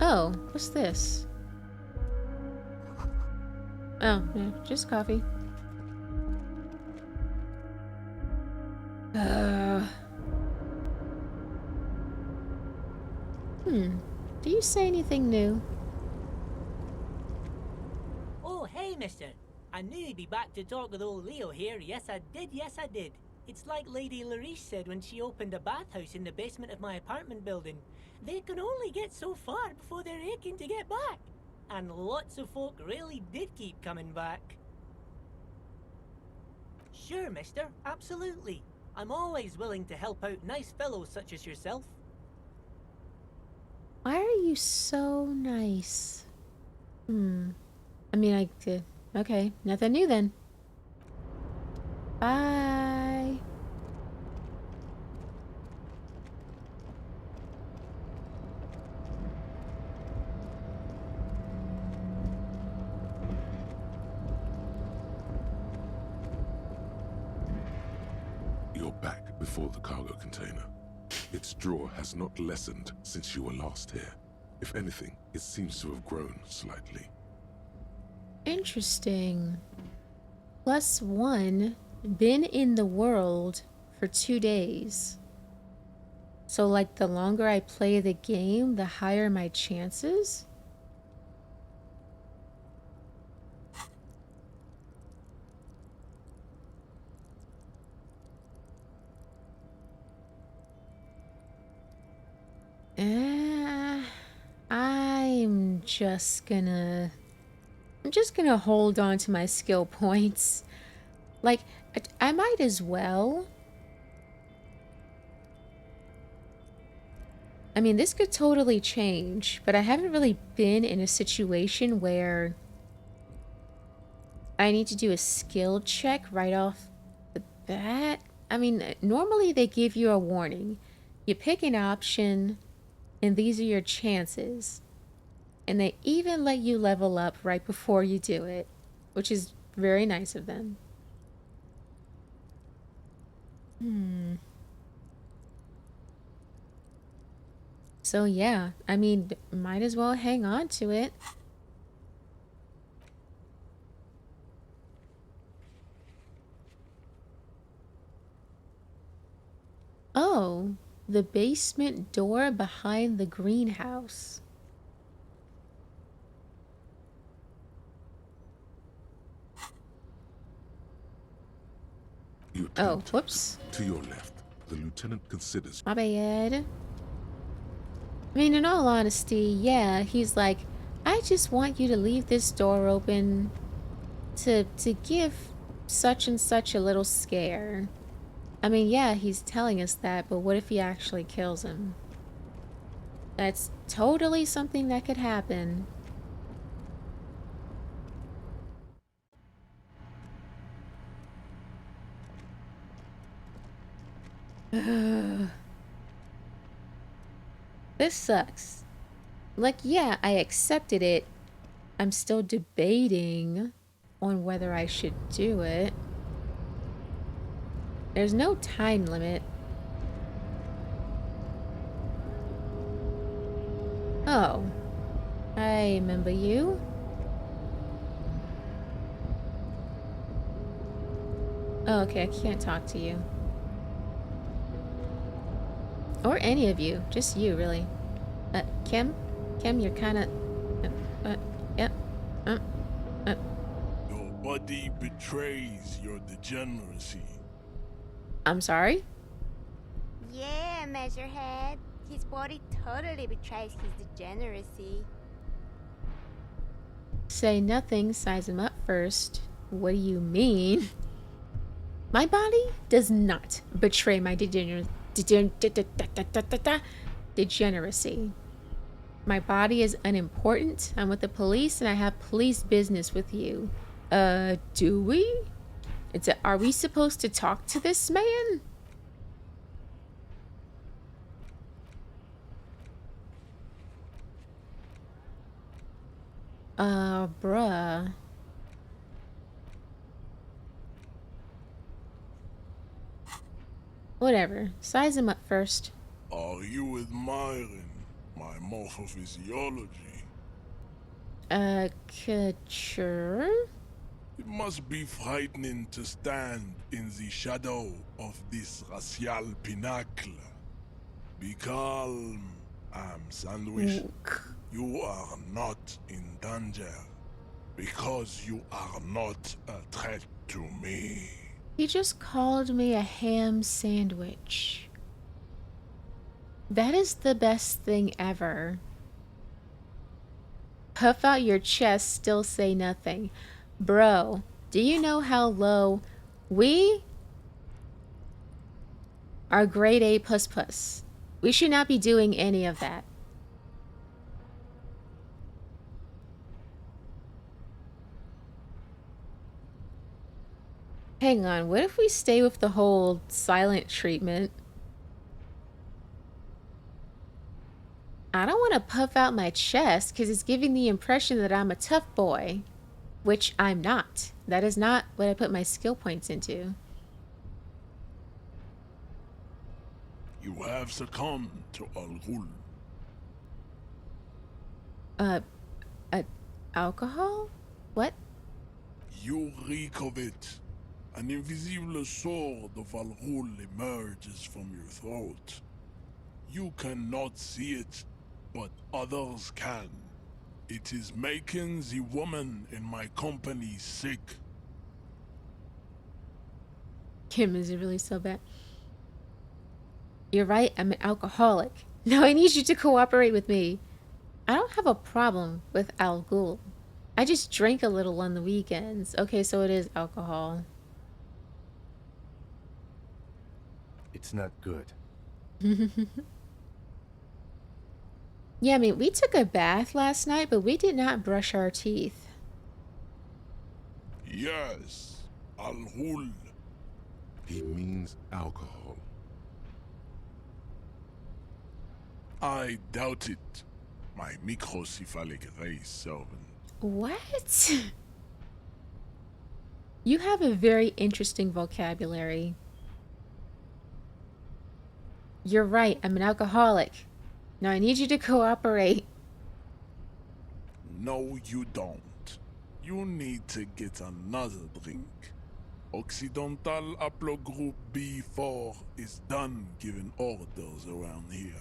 Oh, what's this? Oh, yeah, just coffee. Do you say anything new? Oh, hey, mister. I knew you'd be back to talk with old Leo here. Yes, I did. Yes, I did. It's like Lady Larice said when she opened a bathhouse in the basement of my apartment building. They can only get so far before they're aching to get back. And lots of folk really did keep coming back. Sure, mister. Absolutely. I'm always willing to help out nice fellows such as yourself. Why are you so nice? I mean, okay, nothing new then. Bye. You're back before the cargo container. Its draw has not lessened since you were last here. If anything, it seems to have grown slightly. Interesting. +1, been in the world for 2 days. So, like, the longer I play the game, the higher my chances? I'm just gonna hold on to my skill points. Like, I might as well. I mean, this could totally change, but I haven't really been in a situation where I need to do a skill check right off the bat. I mean, normally they give you a warning. You pick an option, and these are your chances. And they even let you level up right before you do it, which is very nice of them. So yeah, I mean, might as well hang on to it. Oh, the basement door behind the greenhouse. You Oh, attempt. whoops. To your left, the lieutenant considers. My bad. I mean, in all honesty, yeah, he's like, I just want you to leave this door open to give such and such a little scare. I mean, yeah, he's telling us that, but what if he actually kills him? That's totally something that could happen. This sucks. Like, yeah, I accepted it. I'm still debating on whether I should do it. There's no time limit. Oh. I remember you. Oh, okay, I can't talk to you. Or any of you. Just you, really. Kim? Kim, you're kinda... yep. Your body betrays your degeneracy. I'm sorry? Yeah, Measurehead. His body totally betrays his degeneracy. Say nothing, size him up first. What do you mean? My body does not betray my degeneracy. My body is unimportant. I'm with the police and I have police business with you. Do we? Are we supposed to talk to this man? Bruh. Whatever. Size him up first. Are you admiring my morphophysiology? Sure? It must be frightening to stand in the shadow of this racial pinnacle. Be calm, I'm Sandwich. You are not in danger, because you are not a threat to me. He just called me a ham sandwich. That is the best thing ever. Puff out your chest, still say nothing. Bro, do you know how low we are? Grade A++. We should not be doing any of that. Hang on, what if we stay with the whole silent treatment? I don't want to puff out my chest because it's giving the impression that I'm a tough boy, which I'm not. That is not what I put my skill points into. You have succumbed to Al-Ghul. Alcohol? What? You reek of it. An invisible sword of Al-Ghul emerges from your throat. You cannot see it, but others can. It is making the woman in my company sick. Kim, is it really so bad? You're right, I'm an alcoholic. Now I need you to cooperate with me. I don't have a problem with Al Ghul. I just drink a little on the weekends. Okay, so it is alcohol. It's not good. Yeah, I mean, we took a bath last night, but we did not brush our teeth. Yes, Al-Ghul. He means alcohol. I doubt it. My microcephalic race servant. What? You have a very interesting vocabulary. You're right, I'm an alcoholic. Now I need you to cooperate. No, you don't. You need to get another drink. Occidental Haplogroup B4 is done giving orders around here.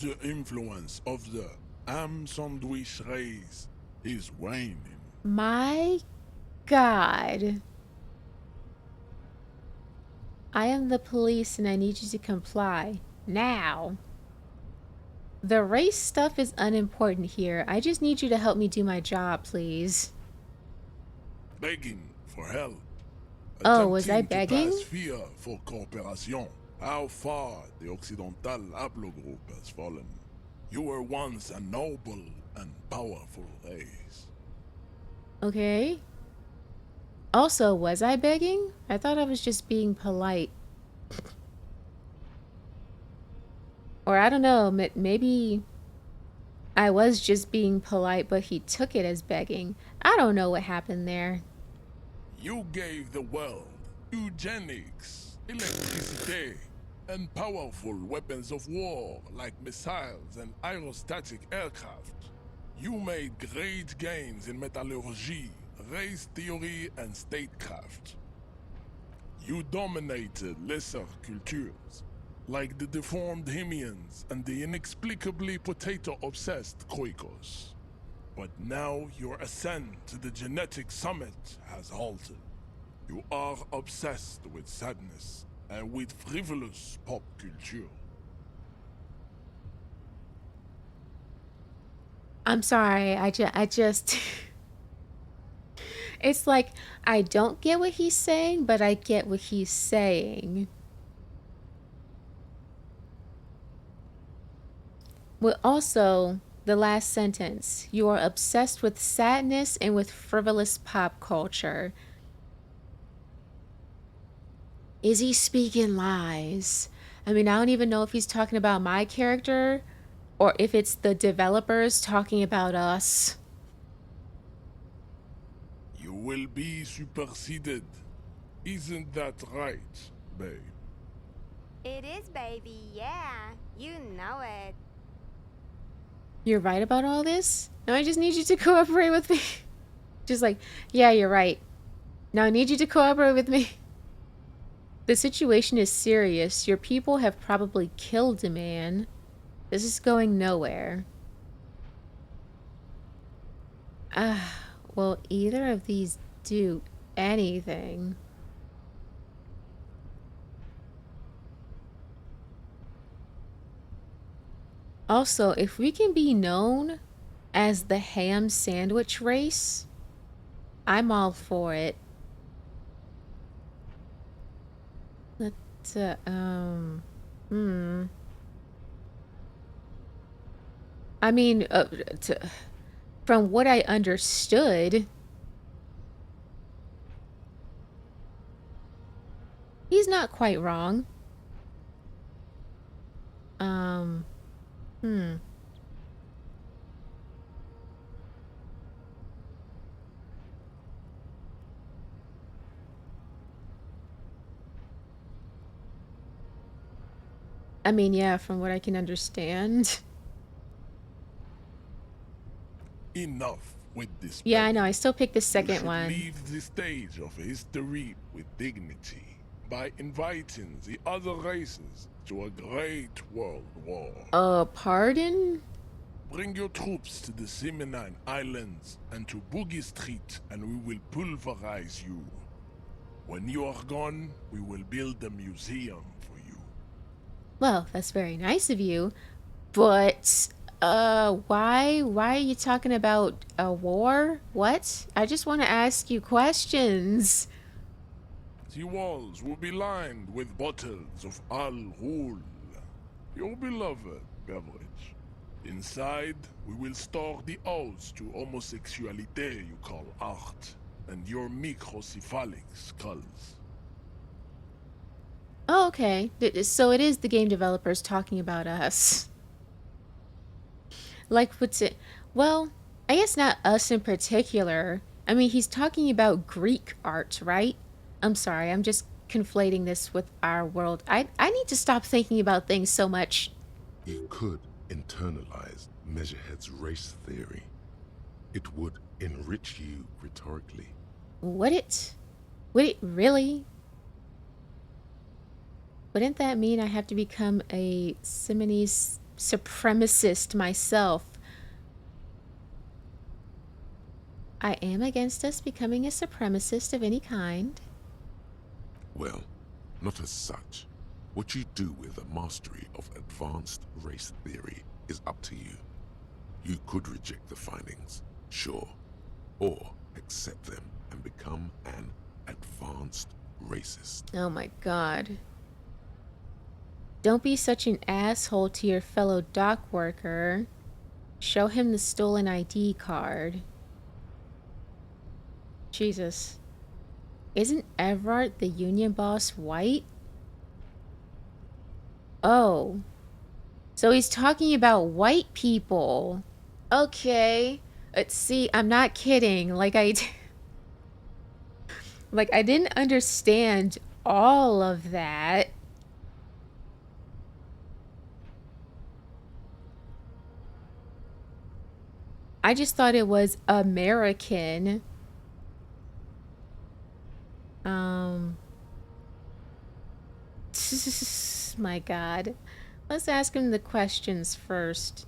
The influence of the ham sandwich race is waning. My God. I am the police and I need you to comply. Now. The race stuff is unimportant here. I just need you to help me do my job, please. Begging for help. Oh, was I Attempting to begging? pass fear for cooperation. How far the Occidental haplogroup has fallen. You were once a noble and powerful race. Okay. Also, was I begging? I thought I was just being polite. Or I don't know, maybe I was just being polite, but he took it as begging. I don't know what happened there. You gave the world eugenics, electricity, and powerful weapons of war like missiles and aerostatic aircraft. You made great gains in metallurgy, race theory, and statecraft. You dominated lesser cultures, like the deformed Hemians and the inexplicably potato-obsessed Khoikos. But now your ascent to the genetic summit has halted. You are obsessed with sadness and with frivolous pop culture. I'm sorry, I just it's like I don't get what he's saying, but I get what he's saying. Well, also, the last sentence. You are obsessed with sadness and with frivolous pop culture. Is he speaking lies? I mean, I don't even know if he's talking about my character or if it's the developers talking about us. You will be superseded. Isn't that right, babe? It is, baby, yeah. You know it. You're right about all this? Now I just need you to cooperate with me. Just like, yeah, you're right. Now I need you to cooperate with me. The situation is serious. Your people have probably killed a man. This is going nowhere. Will either of these do anything? Also, if we can be known as the ham sandwich race, I'm all for it. Let's, I mean, from what I understood, he's not quite wrong. I mean, yeah, from what I can understand. Enough with this. Yeah, I begging. know. I still picked the You second should one. leave the stage of history with dignity by inviting the other races to a great world war. Pardon? Bring your troops to the Seminine Islands and to Boogie Street, and we will pulverize you. When you are gone, we will build a museum for you. Well, that's very nice of you, but why are you talking about a war? What? I just want to ask you questions. The walls will be lined with bottles of Al Ghul, your beloved beverage. Inside, we will store the odes to homosexuality you call art, and your microcephalic skulls. Oh, okay. So it is the game developers talking about us. Like, what's it? Well, I guess not us in particular. I mean, he's talking about Greek art, right? I'm sorry, I'm just conflating this with our world. I need to stop thinking about things so much. You could internalize Measurehead's race theory. It would enrich you rhetorically. Would it? Would it really? Wouldn't that mean I have to become a Simonese supremacist myself? I am against us becoming a supremacist of any kind. Well, not as such. What you do with a mastery of advanced race theory is up to you. You could reject the findings, sure, or accept them and become an advanced racist. Oh my god. Don't be such an asshole to your fellow dock worker. Show him the stolen ID card. Jesus. Isn't Everard, the union boss, white? Oh. So he's talking about white people. Okay. Let's see, I'm not kidding. Like I didn't understand all of that. I just thought it was American. My god. Let's ask him the questions first.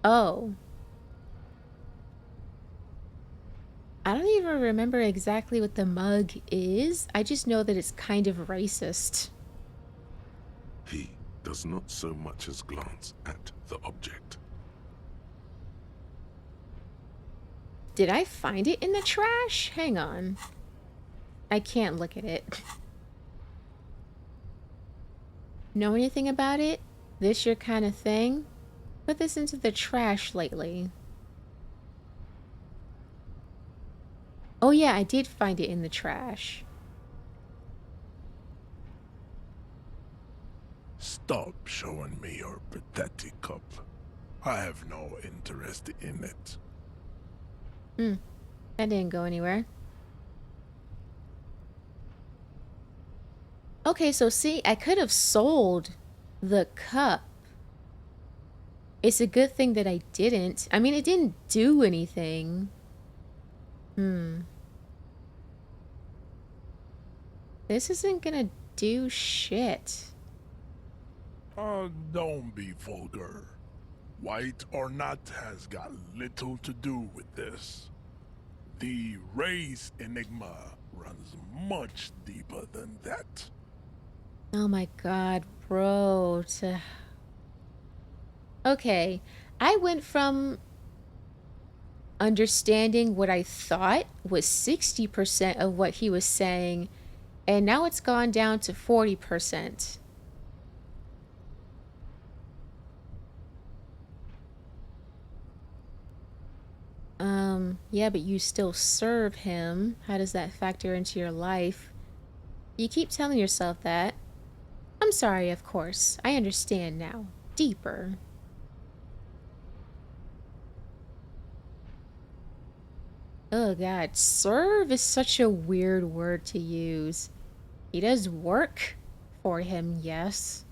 Oh. I don't even remember exactly what the mug is. I just know that it's kind of racist. He does not so much as glance at the object. Did I find it in the trash? Hang on. I can't look at it. Know anything about it? This your kind of thing? Put this into the trash lately. Oh yeah, I did find it in the trash. Stop showing me your pathetic cup. I have no interest in it. That didn't go anywhere. Okay, so see, I could have sold the cup. It's a good thing that I didn't. I mean, it didn't do anything. This isn't gonna do shit. Don't be vulgar. White or not has got little to do with this. The race enigma runs much deeper than that. Oh my god, bro. Okay, I went from understanding what I thought was 60% of what he was saying, and now it's gone down to 40%. Yeah, but you still serve him. How does that factor into your life? You keep telling yourself that. I'm sorry, of course. I understand now. Deeper. Oh god, serve is such a weird word to use. He does work for him, yes.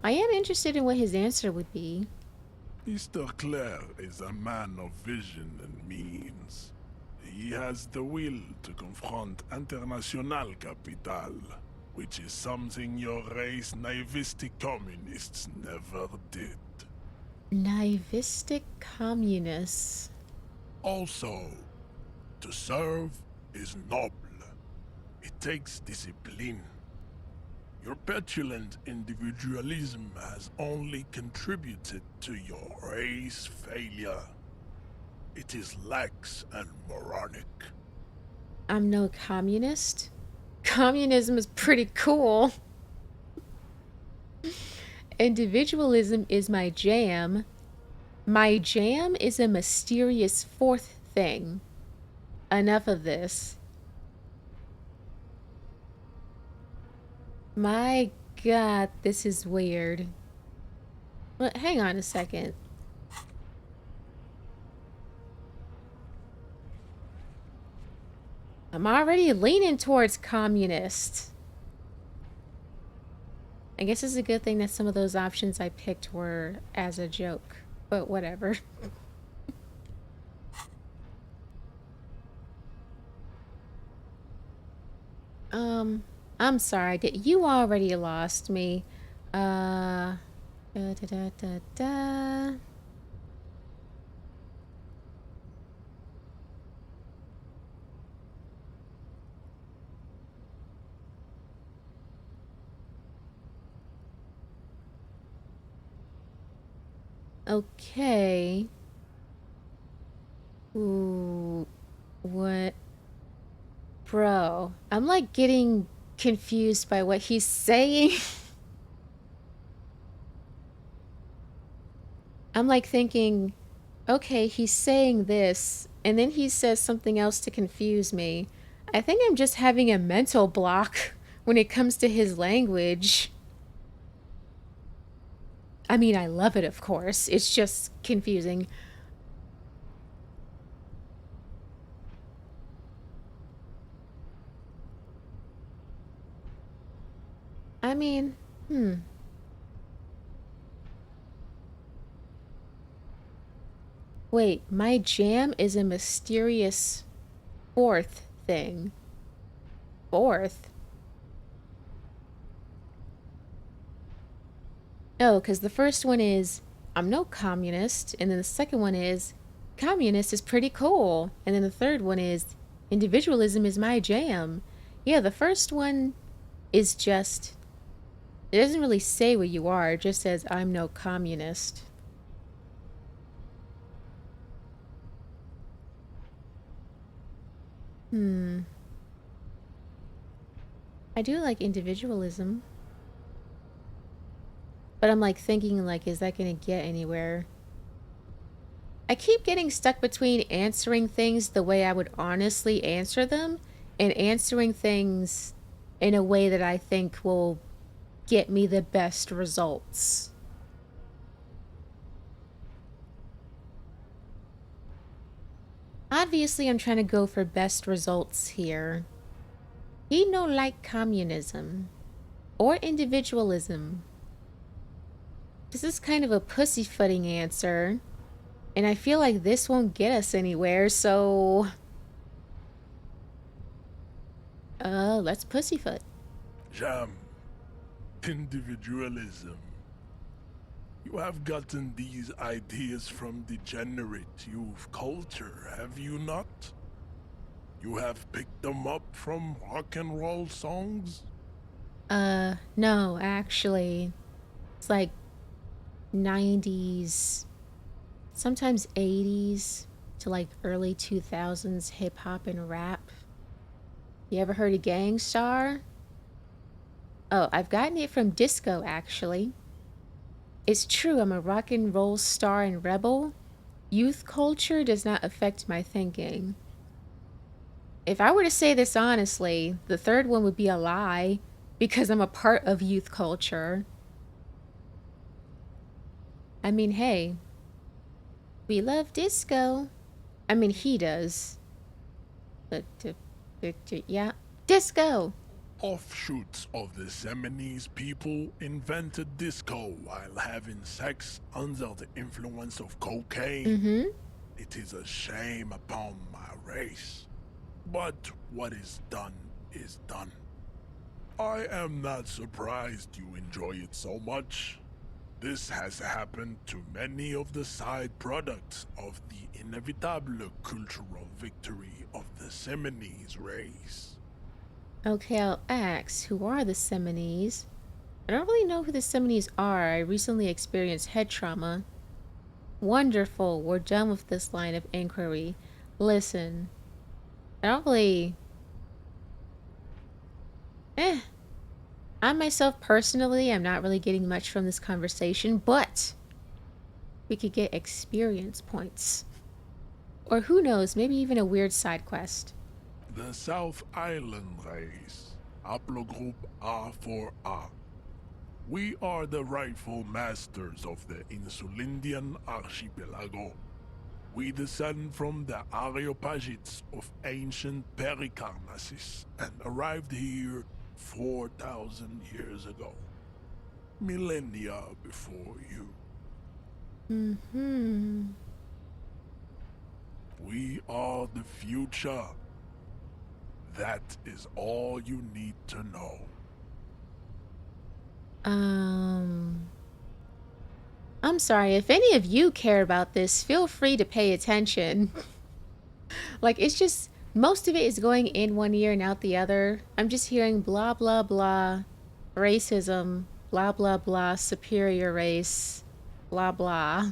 I am interested in what his answer would be. Mr. Clare is a man of vision and means. He has the will to confront international capital, which is something your race naivistic communists never did. Naivistic communists. Also, to serve is noble. It takes discipline. Your petulant individualism has only contributed to your race failure. It is lax and moronic. I'm no communist. Communism is pretty cool. Individualism is my jam. My jam is a mysterious fourth thing. Enough of this. My god, this is weird. Well, hang on a second. I'm already leaning towards communist. I guess it's a good thing that some of those options I picked were as a joke, but whatever. I'm sorry, you already lost me. Da, da, da, da, da. Okay. Ooh, what? Bro, I'm like getting confused by what he's saying. I'm like thinking, okay, he's saying this, and then he says something else to confuse me. I think I'm just having a mental block when it comes to his language. I mean, I love it, of course. It's just confusing. I mean, Wait, my jam is a mysterious fourth thing. Fourth? Oh, because the first one is, I'm no communist. And then the second one is, communist is pretty cool. And then the third one is, individualism is my jam. Yeah, the first one is just, it doesn't really say what you are. It just says, I'm no communist. I do like individualism. But I'm like thinking like, is that gonna get anywhere? I keep getting stuck between answering things the way I would honestly answer them and answering things in a way that I think will get me the best results. Obviously, I'm trying to go for best results here. He no like communism or individualism. This is kind of a pussyfooting answer. And I feel like this won't get us anywhere, so... let's pussyfoot. Jam. Individualism. You have gotten these ideas from degenerate youth culture, have you not? You have picked them up from rock and roll songs? No, actually. It's like 90s, sometimes 80s to like early 2000s hip hop and rap. You ever heard of Gangstar? Oh, I've gotten it from disco, actually. It's true, I'm a rock and roll star and rebel. Youth culture does not affect my thinking. If I were to say this honestly, the third one would be a lie because I'm a part of youth culture. I mean, hey, we love disco. I mean, he does. But, yeah. Disco! Offshoots of the Seminoles people invented disco while having sex under the influence of cocaine. It is a shame upon my race. But what is done is done. I am not surprised you enjoy it so much. This has happened to many of the side products of the inevitable cultural victory of the Seminoles race. Okay, I'll ask, who are the Seminoles? I don't really know who the Seminoles are. I recently experienced head trauma. Wonderful, we're done with this line of inquiry. Listen, I don't really... I myself personally, I'm not really getting much from this conversation, but we could get experience points. Or who knows, maybe even a weird side quest. The South Island race, haplogroup A4A. We are the rightful masters of the Insulindian archipelago. We descend from the Areopagites of ancient Pericarnassus and arrived here 4,000 years ago. Millennia before you. We are the future. That is all you need to know. I'm sorry, if any of you care about this, feel free to pay attention. Like, it's just, most of it is going in one ear and out the other. I'm just hearing blah, blah, blah, racism, blah, blah, blah, superior race, blah, blah.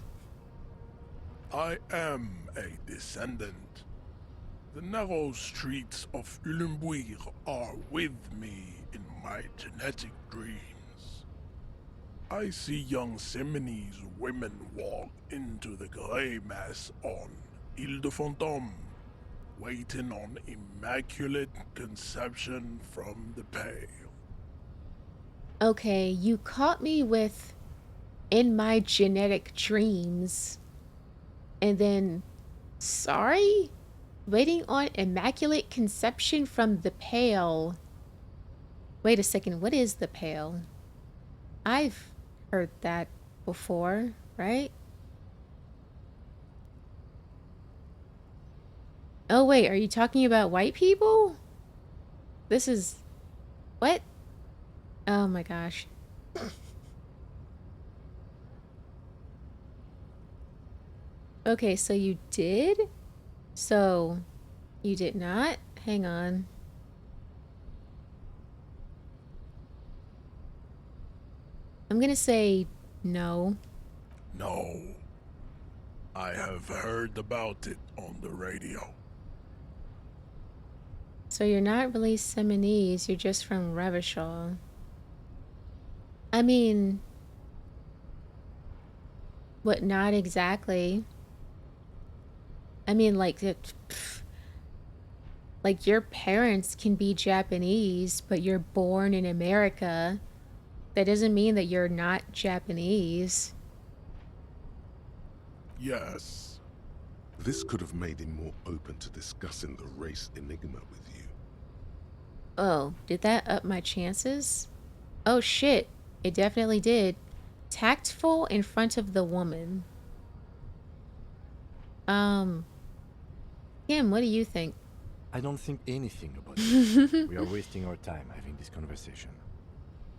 I am a descendant. The narrow streets of Ulimbuir are with me in my genetic dreams. I see young Seminoles women walk into the grey mass on Ile de Fantôme, waiting on immaculate conception from the pale. Okay, you caught me with in my genetic dreams. And then, sorry? Waiting on immaculate conception from the pale. Wait a second, what is the pale? I've heard that before, right? Oh wait, are you talking about white people? This is... what? Oh my gosh. Okay, so you did? So, you did not? Hang on. I'm gonna say no. No. I have heard about it on the radio. So you're not really Seminese, you're just from Revachol. I mean... what, not exactly. I mean, like, like, your parents can be Japanese, but you're born in America. That doesn't mean that you're not Japanese. Yes. This could have made him more open to discussing the race enigma with you. Oh, did that up my chances? Oh shit, it definitely did. Tactful in front of the woman. Kim, what do you think? I don't think anything about it. We are wasting our time having this conversation.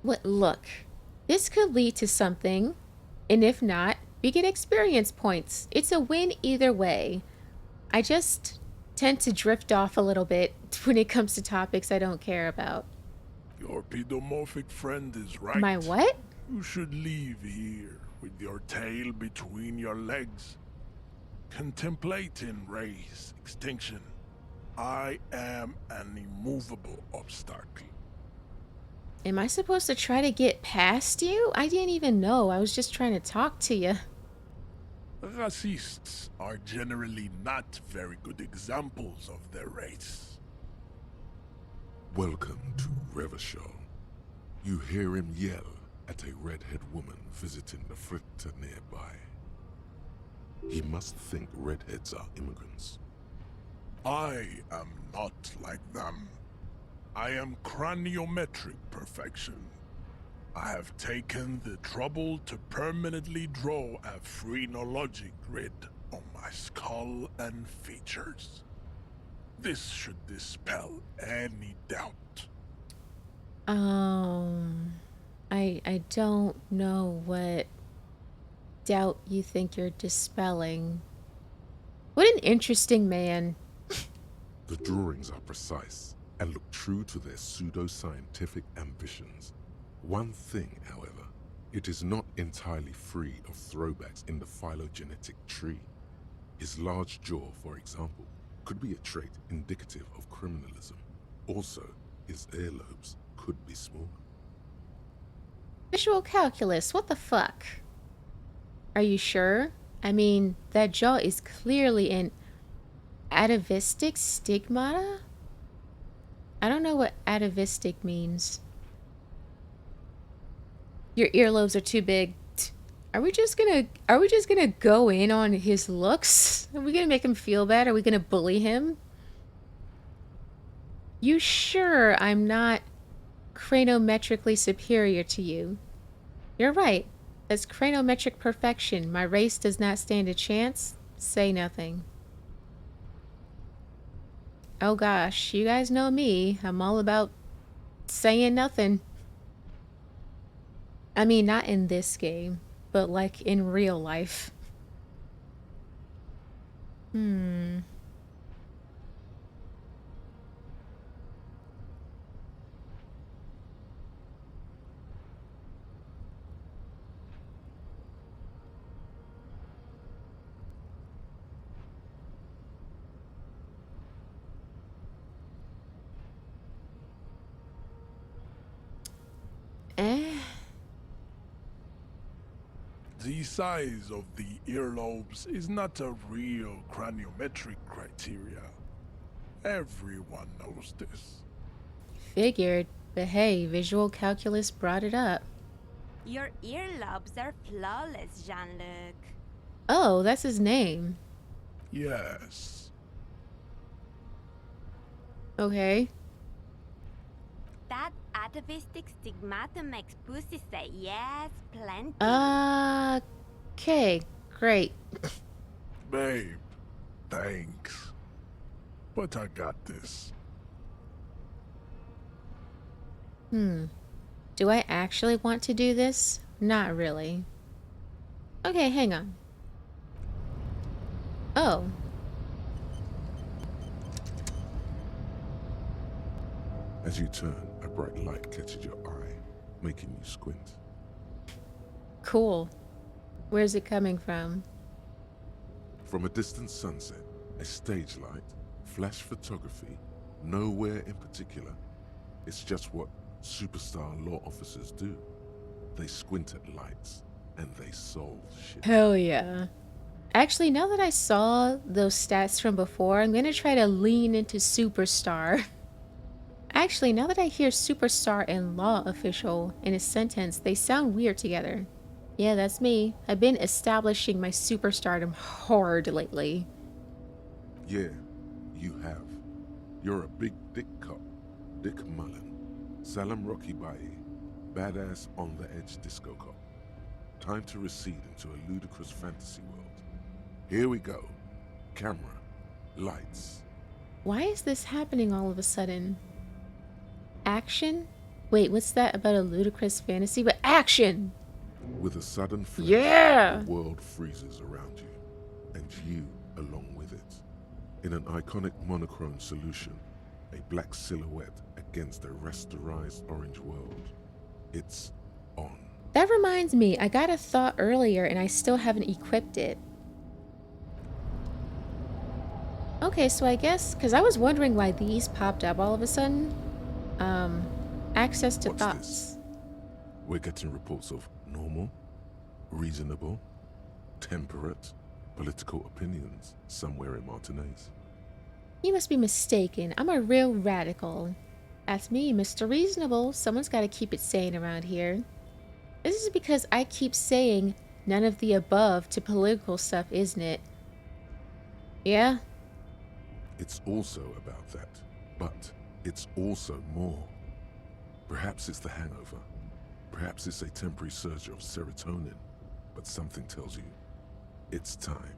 What? Look, this could lead to something, and if not, we get experience points. It's a win either way. I just tend to drift off a little bit when it comes to topics I don't care about. Your pedomorphic friend is right. My what? You should leave here with your tail between your legs, contemplating race extinction. I am an immovable obstacle. Am I supposed to try to get past you? I didn't even know. I was just trying to talk to you. Racists are generally not very good examples of their race. Welcome to Revachol. You hear him yell at a redhead woman visiting the fritter nearby. He must think redheads are immigrants. I am not like them. I am craniometric perfection. I have taken the trouble to permanently draw a phrenologic grid on my skull and features. This should dispel any doubt. I don't know what doubt you think you're dispelling. What an interesting man. The drawings are precise and look true to their pseudo-scientific ambitions. One thing, however, it is not entirely free of throwbacks in the phylogenetic tree. His large jaw, for example, could be a trait indicative of criminalism. Also, his earlobes could be smaller. Visual calculus, what the fuck? Are you sure? I mean, that jaw is clearly an atavistic stigmata? I don't know what atavistic means. Your earlobes are too big. Are we just gonna go in on his looks? Are we gonna make him feel bad? Are we gonna bully him? You sure I'm not cranometrically superior to you? You're right. That's cranometric perfection. My race does not stand a chance. Say nothing. Oh gosh, you guys know me. I'm all about saying nothing. I mean, not in this game, but like in real life. The size of the earlobes is not a real craniometric criteria. Everyone knows this. Figured, but hey, visual calculus brought it up. Your earlobes are flawless, Jean-Luc. Oh, that's his name. Yes. Okay. That atavistic stigmatum makes pussy say yes, plenty. Okay, great. Babe, thanks. But I got this. Do I actually want to do this? Not really. Okay, hang on. Oh. As you turn, a bright light catches your eye, making you squint. Cool. Where's it coming from? From a distant sunset, a stage light, flash photography, nowhere in particular. It's just what superstar law officers do. They squint at lights, and they solve shit. Hell yeah. Actually, now that I saw those stats from before, I'm gonna try to lean into superstar. Actually, now that I hear superstar and law official in a sentence, they sound weird together. Yeah, that's me. I've been establishing my superstardom hard lately. Yeah, you have. You're a big dick cop. Dick Mullen. Salam Rocky Baye. Badass on the edge disco cop. Time to recede into a ludicrous fantasy world. Here we go. Camera. Lights. Why is this happening all of a sudden? Action? Wait, what's that about a ludicrous fantasy? But action! With a sudden flash, Yeah! the world freezes around you, and you along with it. In an iconic monochrome solution, a black silhouette against a rasterized orange world. It's on. That reminds me, I got a thought earlier and I still haven't equipped it. Okay, so I guess, because I was wondering why these popped up all of a sudden. Access to What's thoughts. this? We're getting reports of normal, reasonable, temperate, political opinions somewhere in Martinez. You must be mistaken. I'm a real radical. That's me, Mr. Reasonable. Someone's got to keep it sane around here. This is because I keep saying none of the above to political stuff, isn't it? Yeah? It's also about that, but it's also more. Perhaps it's the hangover. Perhaps it's a temporary surge of serotonin, but something tells you it's time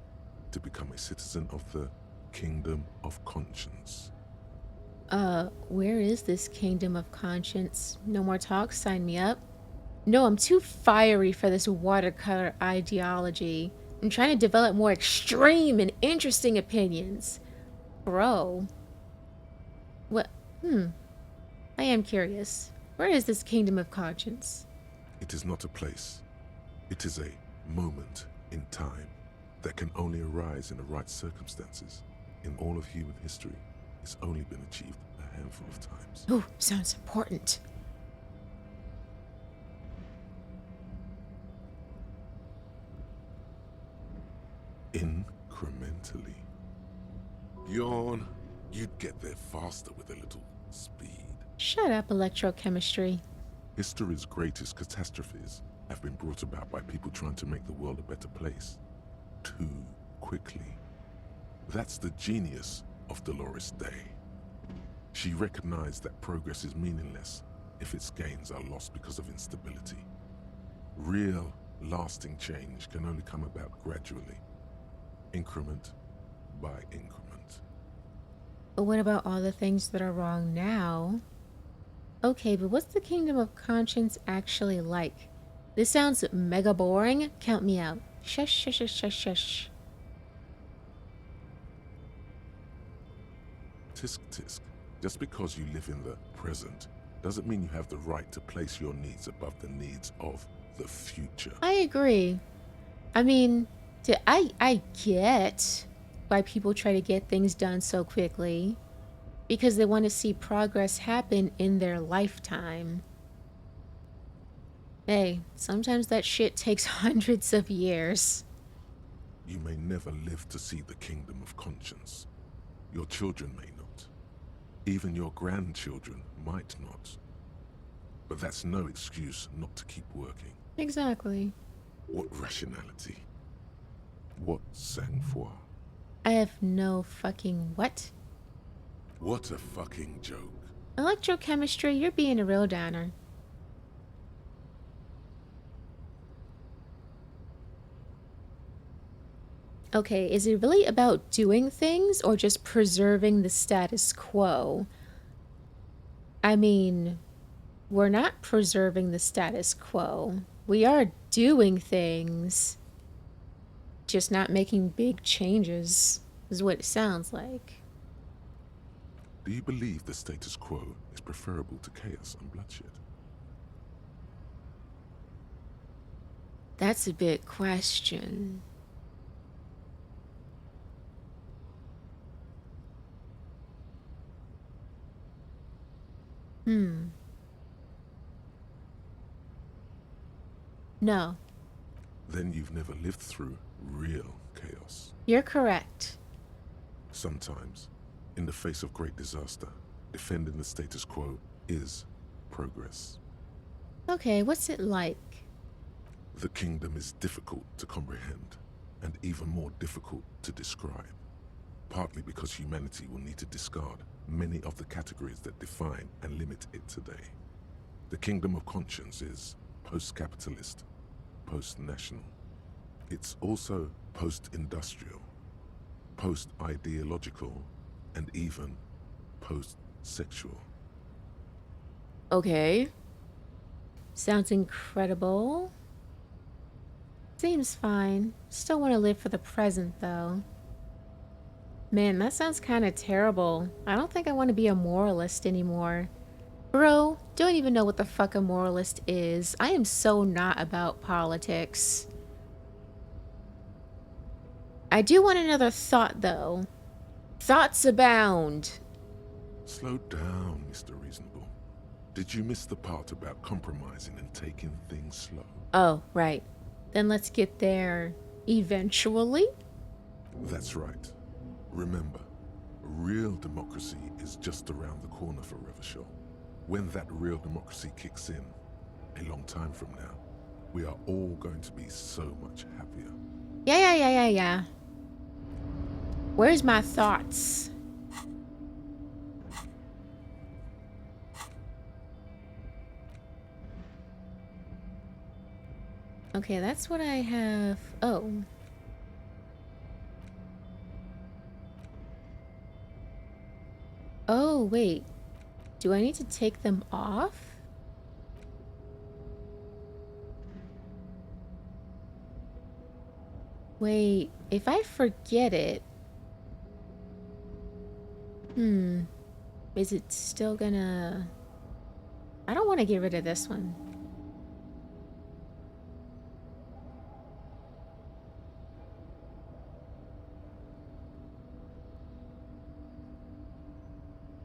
to become a citizen of the Kingdom of Conscience. Where is this Kingdom of Conscience? No more talks, sign me up. No, I'm too fiery for this watercolor ideology. I'm trying to develop more extreme and interesting opinions. Bro. What? I am curious. Where is this Kingdom of Conscience? It is not a place. It is a moment in time that can only arise in the right circumstances. In all of human history, it's only been achieved a handful of times. Oh, sounds important. Incrementally. Yawn. You'd get there faster with a little speed. Shut up, electrochemistry. History's greatest catastrophes have been brought about by people trying to make the world a better place. Too quickly. That's the genius of Dolores Day. She recognized that progress is meaningless if its gains are lost because of instability. Real, lasting change can only come about gradually, increment by increment. But what about all the things that are wrong now? Okay, but what's the Kingdom of Conscience actually like? This sounds mega boring. Count me out. Shush, shush, shush, shush, shush. Tisk tisk. Just because you live in the present doesn't mean you have the right to place your needs above the needs of the future. I agree. I mean, I get why people try to get things done so quickly. Because they want to see progress happen in their lifetime. Hey, sometimes that shit takes hundreds of years. You may never live to see the kingdom of conscience. Your children may not. Even your grandchildren might not. But that's no excuse not to keep working. Exactly. What rationality? What sang-froid? I have no fucking what? What a fucking joke. Electrochemistry, you're being a real downer. Okay, is it really about doing things or just preserving the status quo? I mean, we're not preserving the status quo. We are doing things, just not making big changes, is what it sounds like. Do you believe the status quo is preferable to chaos and bloodshed? That's a big question. No, Then you've never lived through real chaos. you're correct. Sometimes, in the face of great disaster, defending the status quo is progress. Okay, what's it like? The kingdom is difficult to comprehend, and even more difficult to describe. Partly because humanity will need to discard many of the categories that define and limit it today. The kingdom of conscience is post-capitalist, post-national. It's also post-industrial, post-ideological, and even post-sexual. Okay. Sounds incredible. Seems fine. Still want to live for the present, though. Man, that sounds kind of terrible. I don't think I want to be a moralist anymore. Bro, don't even know what the fuck a moralist is. I am so not about politics. I do want another thought, though. Thoughts abound. Slow down, Mr. Reasonable. Did you miss the part about compromising and taking things slow? Oh, right. Then let's get there eventually. That's right. Remember, real democracy is just around the corner for Revachol. When that real democracy kicks in, a long time from now, we are all going to be so much happier. Yeah. Where's my thoughts? Okay, that's what I have. Oh. Oh, wait. Do I need to take them off? Wait, if I forget it... Is it still gonna... I don't want to get rid of this one.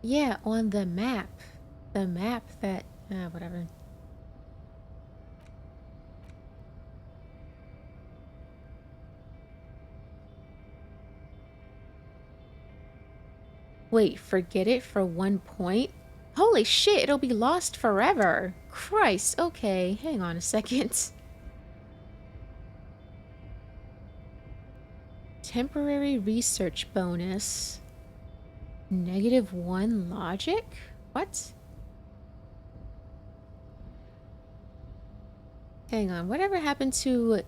Yeah, on the map. The map that... whatever. Wait, forget it for 1 point? Holy shit, it'll be lost forever. Christ, okay, hang on a second. Temporary research bonus. -1 logic? What? Hang on, whatever happened to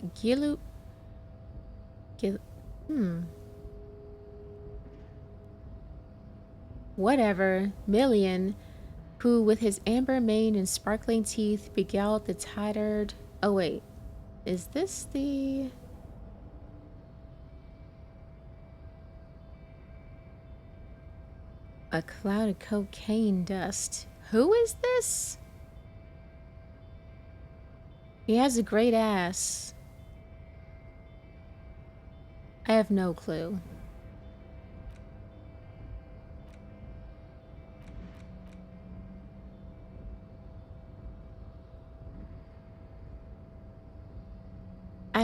Whatever. Million, who with his amber mane and sparkling teeth beguiled the tattered... Oh wait, is this the... A cloud of cocaine dust. Who is this? He has a great ass. I have no clue.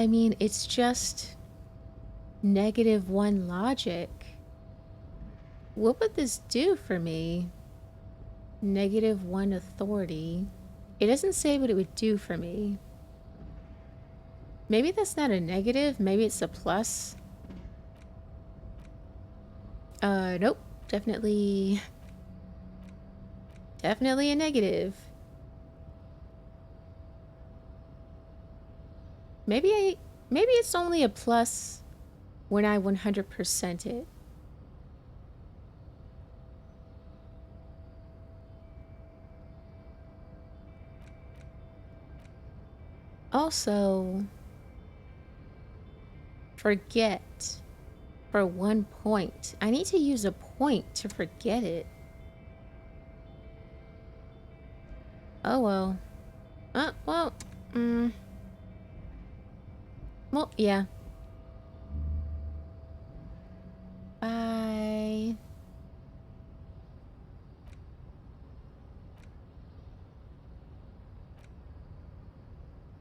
I mean, it's just -1 logic. What would this do for me? -1 authority. It doesn't say what it would do for me. Maybe that's not a negative. Maybe it's a plus. Nope. Definitely a negative. Maybe it's only a plus when I 100% it. Also, forget for 1 point. I need to use a point to forget it. Oh well. Well, well, yeah. Bye.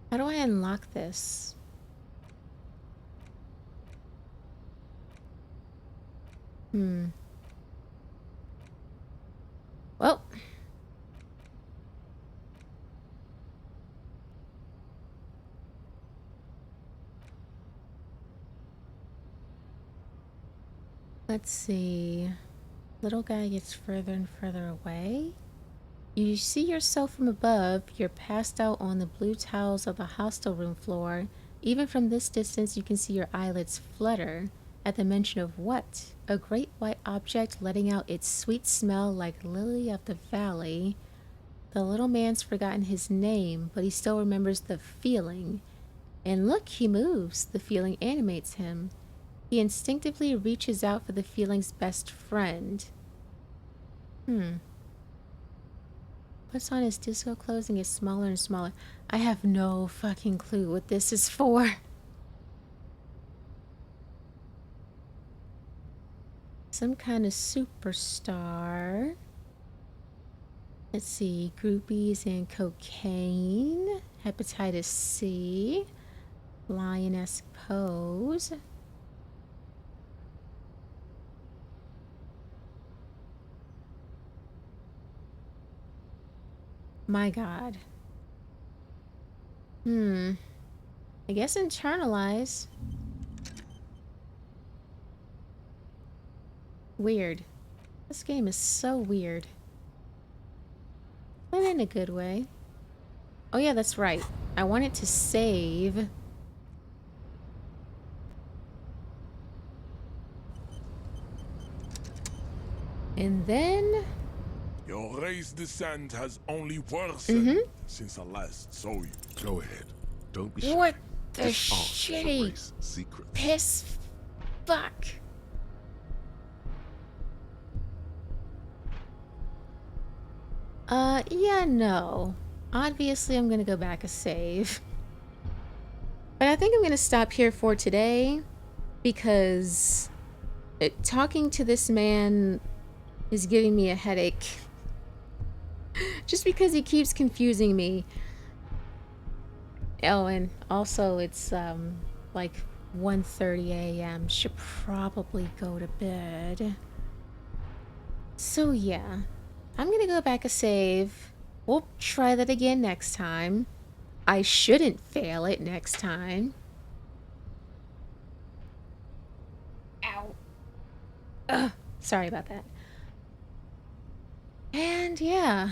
How do I unlock this? Well. Let's see. Little guy gets further and further away. You see yourself from above. You're passed out on the blue tiles of the hostel room floor. Even from this distance, you can see your eyelids flutter at the mention of what? A great white object letting out its sweet smell like lily of the valley. The little man's forgotten his name, but he still remembers the feeling. And look, he moves. The feeling animates him. He instinctively reaches out for the feeling's best friend. Puts on his disco clothes and gets smaller and smaller. I have no fucking clue what this is for. Some kind of superstar. Let's see. Groupies and cocaine. Hepatitis C. Lioness pose. My God. I guess internalize. Weird. This game is so weird. But in a good way. Oh yeah, that's right. I wanted to save. And then... Your race descent has only worsened since I last saw you. Go ahead. Don't be shy. What the This art is a shitty race secret. piss fuck. Yeah, no. Obviously, I'm gonna go back a save. But I think I'm gonna stop here for today because talking to this man is giving me a headache. Just because he keeps confusing me. Oh, and also it's like 1:30 a.m. Should probably go to bed. So yeah, I'm gonna go back a save. We'll try that again next time. I shouldn't fail it next time. Ow. Ugh, sorry about that. And yeah,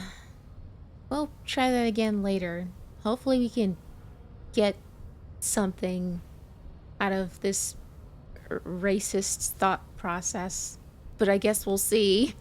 we'll try that again later. Hopefully we can get something out of this racist thought process. But I guess we'll see.